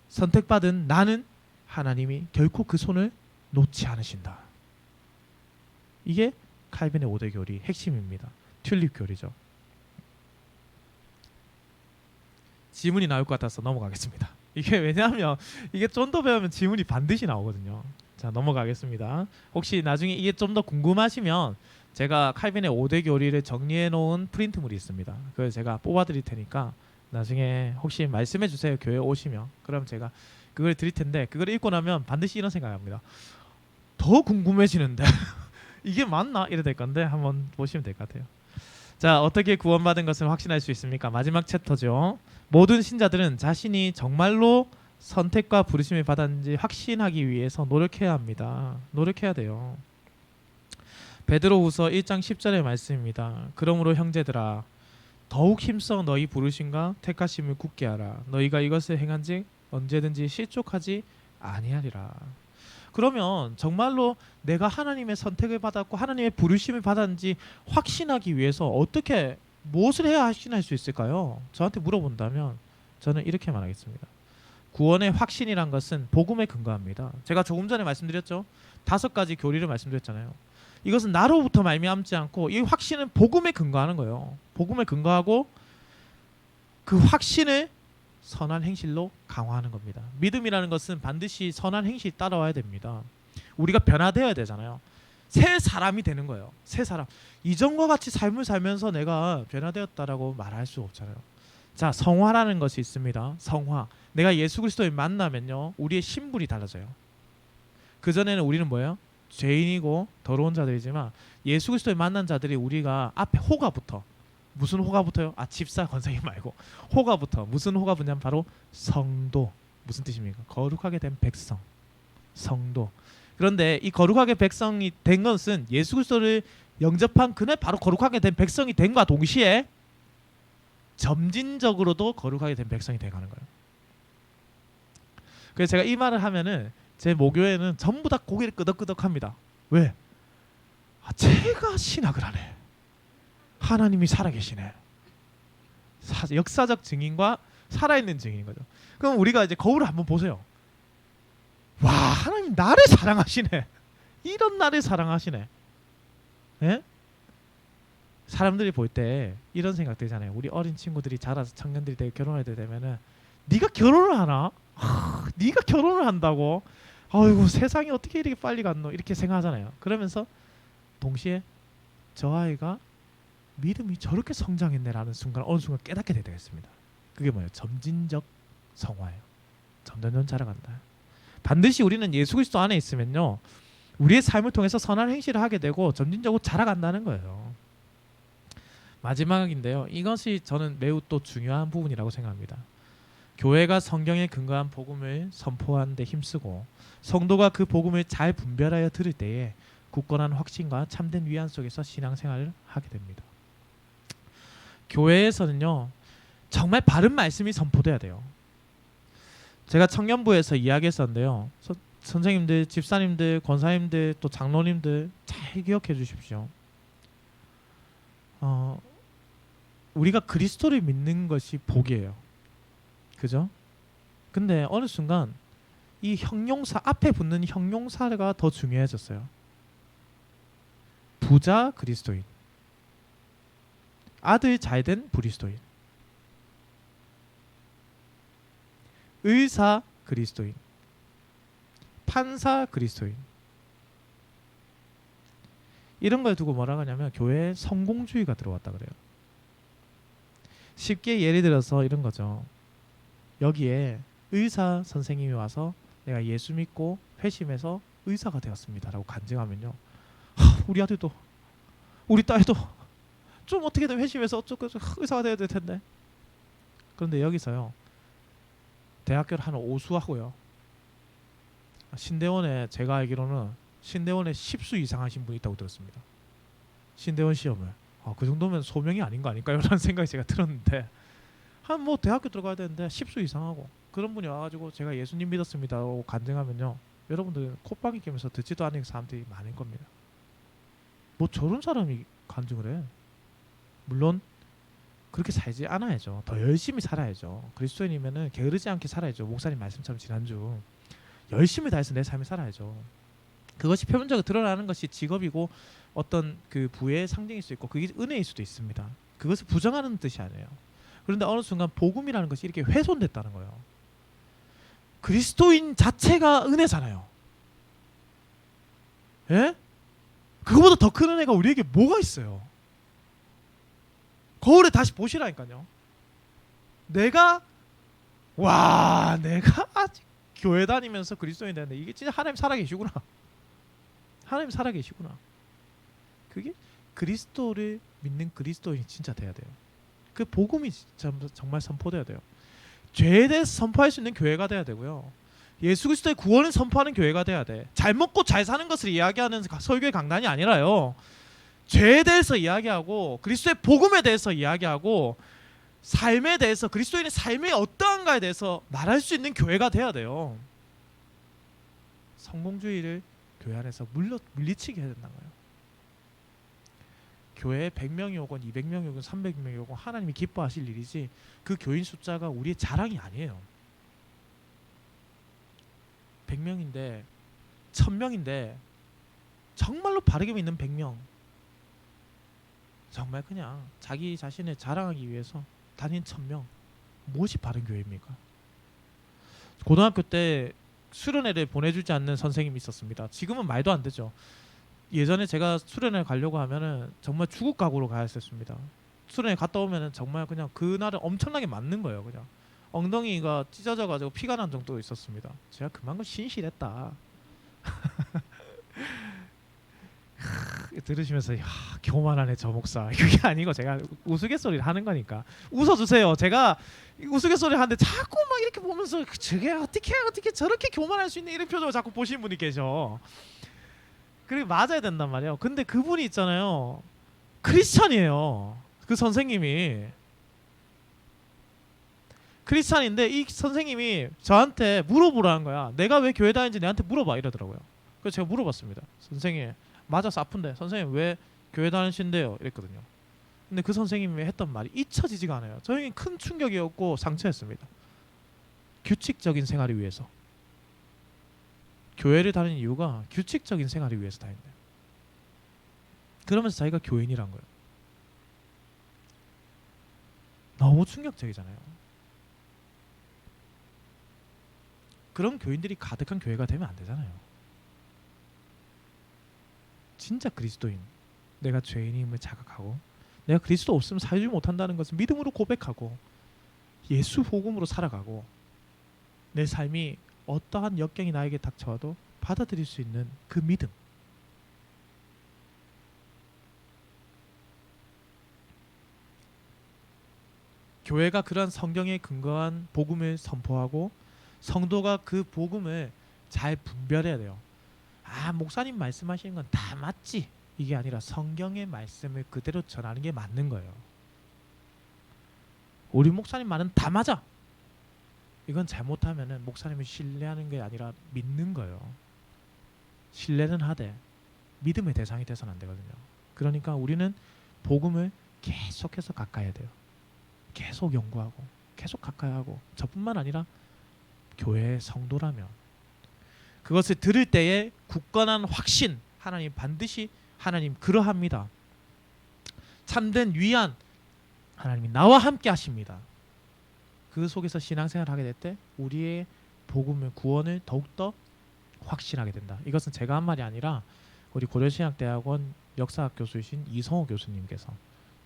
선택받은 나는 하나님이 결코 그 손을 놓지 않으신다. 이게 칼빈의 5대 교리 핵심입니다. 튤립 교리죠. 지문이 나올 것 같아서 넘어가겠습니다. 이게 왜냐하면 이게 좀 더 배우면 지문이 반드시 나오거든요. 자, 넘어가겠습니다. 혹시 나중에 이게 좀 더 궁금하시면 제가 칼빈의 5대 교리를 정리해 놓은 프린트물이 있습니다. 그걸 제가 뽑아 드릴 테니까 나중에 혹시 말씀해 주세요. 교회 오시면. 그럼 제가 그걸 드릴 텐데 그걸 읽고 나면 반드시 이런 생각합니다. 더 궁금해지는데 이게 맞나? 이래 될 건데 한번 보시면 될 것 같아요. 자, 어떻게 구원받은 것을 확신할 수 있습니까? 마지막 챕터죠. 모든 신자들은 자신이 정말로 선택과 부르심을 받았는지 확신하기 위해서 노력해야 합니다. 노력해야 돼요. 베드로후서 1장 10절의 말씀입니다. 그러므로 형제들아 더욱 힘써 너희 부르심과 택하심을 굳게 하라. 너희가 이것을 행한즉 언제든지 실족하지 아니하리라. 그러면 정말로 내가 하나님의 선택을 받았고 하나님의 부르심을 받았는지 확신하기 위해서 어떻게 무엇을 해야 확신할 수 있을까요? 저한테 물어본다면 저는 이렇게 말하겠습니다. 구원의 확신이란 것은 복음에 근거합니다. 제가 조금 전에 말씀드렸죠. 5가지 교리를 말씀드렸잖아요. 이것은 나로부터 말미암지 않고 이 확신은 복음에 근거하는 거예요. 복음에 근거하고 그 확신을 선한 행실로 강화하는 겁니다. 믿음이라는 것은 반드시 선한 행실이 따라와야 됩니다. 우리가 변화되어야 되잖아요. 새 사람이 되는 거예요. 새 사람. 이전과 같이 삶을 살면서 내가 변화되었다라고 말할 수 없잖아요. 자, 성화라는 것이 있습니다. 성화. 내가 예수 그리스도를 만나면요, 우리의 신분이 달라져요. 그 전에는 우리는 뭐예요? 죄인이고 더러운 자들이지만 예수 그리스도를 만난 자들이 우리가 앞에 호가부터 무슨 호가부터요? 집사 권사님 말고 호가부터 무슨 호가부냐면 바로 성도. 무슨 뜻입니까? 거룩하게 된 백성. 성도. 그런데 이 거룩하게 백성이 된 것은 예수 그리스도를 영접한 그날 바로 거룩하게 된 백성이 된과 동시에 점진적으로도 거룩하게 된 백성이 돼가는 거예요. 그래서 제가 이 말을 하면은 제 모교에는 전부 다 고개를 끄덕끄덕합니다. 왜? 제가 신학을 하네. 하나님이 살아계시네. 역사적 증인과 살아있는 증인인 거죠. 그럼 우리가 이제 거울을 한번 보세요. 와, 하나님 나를 사랑하시네. 이런 나를 사랑하시네. 예? 사람들이 볼 때 이런 생각 들잖아요. 우리 어린 친구들이 자라서 청년들이 되게 결혼할 때 되면은 네가 결혼을 하나? 네가 결혼을 한다고? 아이고 세상이 어떻게 이렇게 빨리 갔노? 이렇게 생각하잖아요. 그러면서 동시에 저 아이가 믿음이 저렇게 성장했네라는 순간 어느 순간 깨닫게 되겠습니다. 그게 뭐예요? 점진적 성화예요. 점점점 자라간다. 반드시 우리는 예수 그리스도 안에 있으면요, 우리의 삶을 통해서 선한 행실을 하게 되고 점진적으로 자라간다는 거예요. 마지막인데요, 이것이 저는 매우 또 중요한 부분이라고 생각합니다. 교회가 성경에 근거한 복음을 선포하는 데 힘쓰고 성도가 그 복음을 잘 분별하여 들을 때에 굳건한 확신과 참된 위안 속에서 신앙생활을 하게 됩니다. 교회에서는요, 정말 바른 말씀이 선포돼야 돼요. 제가 청년부에서 이야기했었는데요, 선생님들, 집사님들, 권사님들, 또 장로님들 잘 기억해 주십시오. 우리가 그리스도를 믿는 것이 복이에요. 그죠? 근데 어느 순간 이 형용사 앞에 붙는 형용사가 더 중요해졌어요. 부자 그리스도인. 아들 잘된 그리스도인, 의사 그리스도인, 판사 그리스도인, 이런 걸 두고 뭐라고 하냐면 교회에 성공주의가 들어왔다 그래요. 쉽게 예를 들어서 이런 거죠. 여기에 의사 선생님이 와서 내가 예수 믿고 회심해서 의사가 되었습니다 라고 간증하면요, 우리 아들도 우리 딸도 좀 어떻게든 회심해서 어쩌고 의사가 돼야 될 텐데. 그런데 여기서요, 대학교를 한 오수하고요, 신대원에 제가 알기로는 신대원에 10수 이상 하신 분이 있다고 들었습니다. 신대원 시험을. 그 정도면 소명이 아닌 거 아닐까요? 라는 생각이 제가 들었는데, 한 뭐 대학교 들어가야 되는데 10수 이상 하고 그런 분이 와가지고 제가 예수님 믿었습니다 라고 간증하면요, 여러분들 콧방귀 뀌면서 듣지도 않는 사람들이 많을 겁니다. 뭐 저런 사람이 간증을 해. 물론 그렇게 살지 않아야죠. 더 열심히 살아야죠. 그리스도인이면은 게으르지 않게 살아야죠. 목사님 말씀처럼 지난주 열심히 다해서 내 삶을 살아야죠. 그것이 표면적으로 드러나는 것이 직업이고 어떤 그 부의 상징일 수 있고 그게 은혜일 수도 있습니다. 그것을 부정하는 뜻이 아니에요. 그런데 어느 순간 복음이라는 것이 이렇게 훼손됐다는 거예요. 그리스도인 자체가 은혜잖아요. 예? 그거보다 더 큰 은혜가 우리에게 뭐가 있어요? 거울에 다시 보시라니까요. 내가 아직 교회 다니면서 그리스도인이 되는데 이게 진짜 하나님 살아계시구나. 하나님 살아계시구나. 그게 그리스도를 믿는 그리스도인이 진짜 돼야 돼요. 그 복음이 정말 선포돼야 돼요. 죄에 대해서 선포할 수 있는 교회가 돼야 되고요. 예수 그리스도의 구원을 선포하는 교회가 돼야 돼. 잘 먹고 잘 사는 것을 이야기하는 설교의 강단이 아니라요, 죄에 대해서 이야기하고 그리스도의 복음에 대해서 이야기하고 삶에 대해서, 그리스도인의 삶이 어떠한가에 대해서 말할 수 있는 교회가 돼야 돼요. 성공주의를 교회 안에서 물리치게 해야 된다는 거예요. 교회에 100명이 오건 200명이 오건 300명이 오건 하나님이 기뻐하실 일이지 그 교인 숫자가 우리의 자랑이 아니에요. 100명인데 1000명인데 정말로 바르게 믿는 100명, 정말 그냥 자기 자신을 자랑하기 위해서 다닌 1000명, 무엇이 바른 교회입니까? 고등학교 때 수련회를 보내주지 않는 선생님이 있었습니다. 지금은 말도 안 되죠. 예전에 제가 수련회 가려고 하면은 정말 죽을 각오로 가야 했었습니다. 수련회 갔다 오면은 정말 그냥 그날은 엄청나게 맞는 거예요. 그냥 엉덩이가 찢어져가지고 피가 난 정도로 있었습니다. 제가 그만큼 신실했다. 들으시면서 교만하네 저 목사. 그게 아니고 제가 우스갯소리를 하는 거니까 웃어주세요. 제가 우스갯소리 하는데 자꾸 막 이렇게 보면서 저게 어떻게 저렇게 교만할 수 있는 이런 표정을 자꾸 보시는 분이 계셔. 그리고 맞아야 된단 말이에요. 근데 그분이 있잖아요, 크리스찬이에요. 그 선생님이 크리스찬인데 이 선생님이 저한테 물어보라는 거야. 내가 왜 교회 다니는지 내한테 물어봐 이러더라고요. 그래서 제가 물어봤습니다. 선생님, 맞아서 아픈데 선생님 왜 교회 다니신대요? 이랬거든요. 근데 그 선생님이 했던 말이 잊혀지지가 않아요. 저에게 큰 충격이었고 상처였습니다. 규칙적인 생활을 위해서. 교회를 다니는 이유가 규칙적인 생활을 위해서 다닌대요. 그러면서 자기가 교인이란 거예요. 너무 충격적이잖아요. 그런 교인들이 가득한 교회가 되면 안 되잖아요. 진짜 그리스도인, 내가 죄인임을 자각하고 내가 그리스도 없으면 살지 못한다는 것을 믿음으로 고백하고 예수 복음으로 살아가고 내 삶이 어떠한 역경이 나에게 닥쳐와도 받아들일 수 있는 그 믿음. 교회가 그러한 성경에 근거한 복음을 선포하고 성도가 그 복음을 잘 분별해야 돼요. 목사님 말씀하시는 건 다 맞지, 이게 아니라 성경의 말씀을 그대로 전하는 게 맞는 거예요. 우리 목사님 말은 다 맞아, 이건 잘못하면은 목사님을 신뢰하는 게 아니라 믿는 거예요. 신뢰는 하되 믿음의 대상이 돼서는 안 되거든요. 그러니까 우리는 복음을 계속해서 가까이 해야 돼요. 계속 연구하고 계속 가까이 하고, 저뿐만 아니라 교회의 성도라면 그것을 들을 때에 굳건한 확신, 하나님 반드시 하나님 그러합니다. 참된 위안, 하나님이 나와 함께 하십니다. 그 속에서 신앙생활을 하게 될 때 우리의 복음의 구원을 더욱더 확신하게 된다. 이것은 제가 한 말이 아니라 우리 고려신약대학원 역사학 교수이신 이성호 교수님께서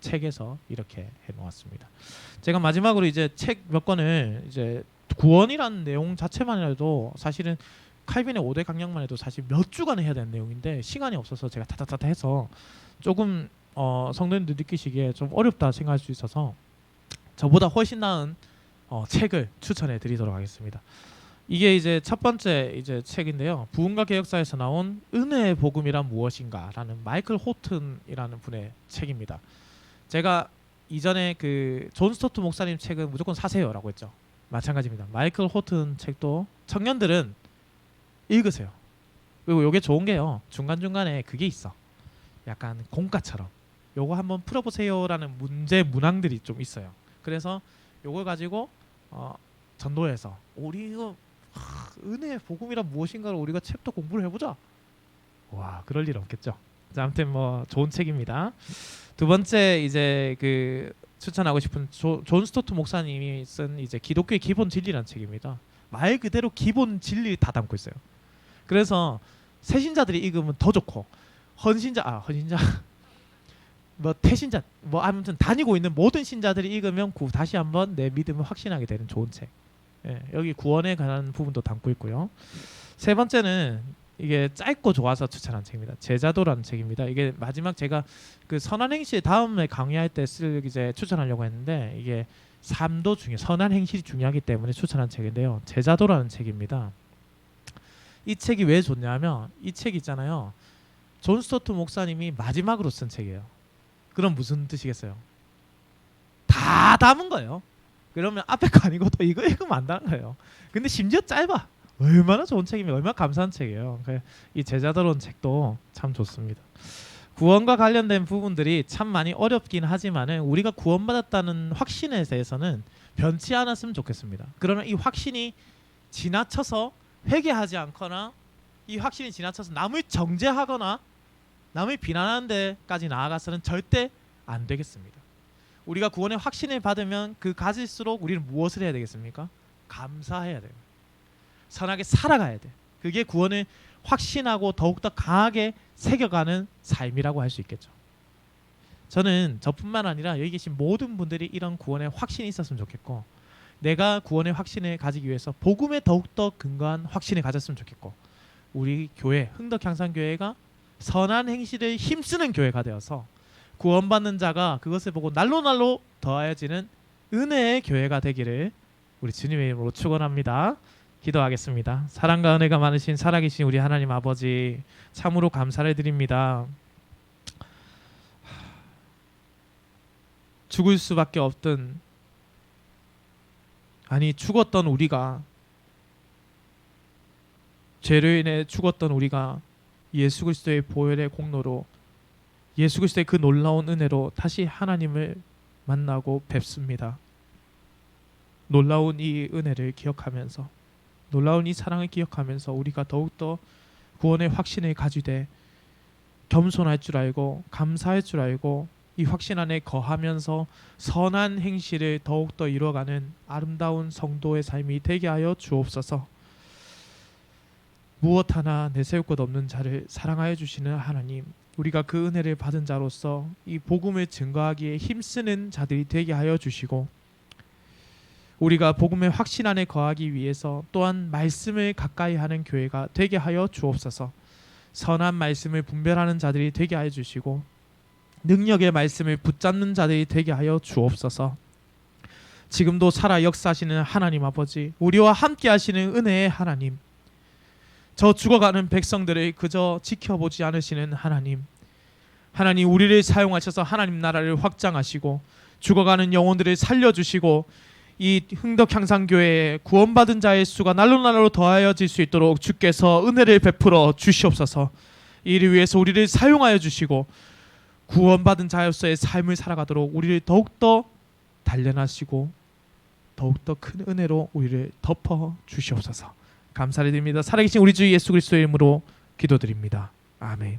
책에서 이렇게 해놓았습니다. 제가 마지막으로 이제 책 몇 권을 이제 구원이라는 내용 자체만 해도 사실은 칼빈의 5대 강령만 해도 사실 몇 주간 해야 되는 내용인데 시간이 없어서 제가 타타타타 해서 조금 성도님들 느끼시기에 좀 어렵다 생각할 수 있어서 저보다 훨씬 나은 책을 추천해 드리도록 하겠습니다. 이게 이제 첫 번째 이제 책인데요. 부흥과 개혁사에서 나온 은혜의 복음이란 무엇인가라는 마이클 호튼이라는 분의 책입니다. 제가 이전에 그 존 스토트 목사님 책은 무조건 사세요라고 했죠. 마찬가지입니다. 마이클 호튼 책도 청년들은 읽으세요. 그리고 요게 좋은 게요. 중간중간에 그게 있어. 약간 공과처럼 요거 한번 풀어보세요라는 문제 문항들이 좀 있어요. 그래서 요걸 가지고 전도해서 우리 이거 은혜의 복음이란 무엇인가를 우리가 책도 공부를 해보자. 와, 그럴 일 없겠죠. 자, 아무튼 뭐 좋은 책입니다. 두 번째 이제 그 추천하고 싶은 존 스토트 목사님이 쓴 이제 기독교의 기본 진리라는 책입니다. 말 그대로 기본 진리 다 담고 있어요. 그래서 새신자들이 읽으면 더 좋고 헌신자 뭐 태신자 뭐 아무튼 다니고 있는 모든 신자들이 읽으면 다시 한번 내 믿음을 확신하게 되는 좋은 책. 예, 여기 구원에 관한 부분도 담고 있고요. 세 번째는 이게 짧고 좋아서 추천한 책입니다. 제자도라는 책입니다. 이게 마지막 제가 그 선한 행실 다음에 강의할 때 이제 추천하려고 했는데 이게 삶도 중에 선한 행실이 중요하기 때문에 추천한 책인데요. 제자도라는 책입니다. 이 책이 왜 좋냐면 이 책 있잖아요. 존 스토트 목사님이 마지막으로 쓴 책이에요. 그럼 무슨 뜻이겠어요? 다 담은 거예요. 그러면 앞에 거 아니고도 이거 읽으면 안다는 거예요. 근데 심지어 짧아. 얼마나 좋은 책이면 얼마나 감사한 책이에요. 이 제자도론 책도 참 좋습니다. 구원과 관련된 부분들이 참 많이 어렵긴 하지만은 우리가 구원받았다는 확신에 대해서는 변치 않았으면 좋겠습니다. 그러면 이 확신이 지나쳐서 회개하지 않거나 이 확신이 지나쳐서 남을 정죄하거나 남을 비난하는 데까지 나아가서는 절대 안 되겠습니다. 우리가 구원의 확신을 받으면 그 가질수록 우리는 무엇을 해야 되겠습니까? 감사해야 돼요. 선하게 살아가야 돼. 그게 구원을 확신하고 더욱더 강하게 새겨가는 삶이라고 할 수 있겠죠. 저는 저뿐만 아니라 여기 계신 모든 분들이 이런 구원의 확신이 있었으면 좋겠고 내가 구원의 확신을 가지기 위해서 복음에 더욱더 근거한 확신을 가졌으면 좋겠고 우리 교회 흥덕향산교회가 선한 행실을 힘쓰는 교회가 되어서 구원받는 자가 그것을 보고 날로 더하여지는 은혜의 교회가 되기를 우리 주님의 이름으로 축원합니다. 기도하겠습니다. 사랑과 은혜가 많으신 살아계신 우리 하나님 아버지 참으로 감사를 드립니다. 죽을 수밖에 없던 죽었던 우리가 죄로 인해 죽었던 우리가 예수 그리스도의 보혈의 공로로 예수 그리스도의 그 놀라운 은혜로 다시 하나님을 만나고 뵙습니다. 놀라운 이 은혜를 기억하면서 놀라운 이 사랑을 기억하면서 우리가 더욱더 구원의 확신을 가지되 겸손할 줄 알고 감사할 줄 알고 이 확신 안에 거하면서 선한 행실을 더욱더 이루어가는 아름다운 성도의 삶이 되게 하여 주옵소서. 무엇 하나 내세울 것 없는 자를 사랑하여 주시는 하나님, 우리가 그 은혜를 받은 자로서 이 복음을 증거하기에 힘쓰는 자들이 되게 하여 주시고 우리가 복음의 확신 안에 거하기 위해서 또한 말씀을 가까이 하는 교회가 되게 하여 주옵소서. 선한 말씀을 분별하는 자들이 되게 하여 주시고 능력의 말씀을 붙잡는 자들이 되게 하여 주옵소서. 지금도 살아 역사하시는 하나님 아버지, 우리와 함께 하시는 은혜의 하나님, 저 죽어가는 백성들을 그저 지켜보지 않으시는 하나님, 우리를 사용하셔서 하나님 나라를 확장하시고 죽어가는 영혼들을 살려주시고 이 흥덕향산교회에 구원받은 자의 수가 날로 더하여질 수 있도록 주께서 은혜를 베풀어 주시옵소서. 이를 위해서 우리를 사용하여 주시고 구원받은 자로서의 삶을 살아가도록 우리를 더욱더 단련하시고 더욱더 큰 은혜로 우리를 덮어 주시옵소서. 감사를 드립니다. 살아계신 우리 주 예수 그리스도의 이름으로 기도드립니다. 아멘.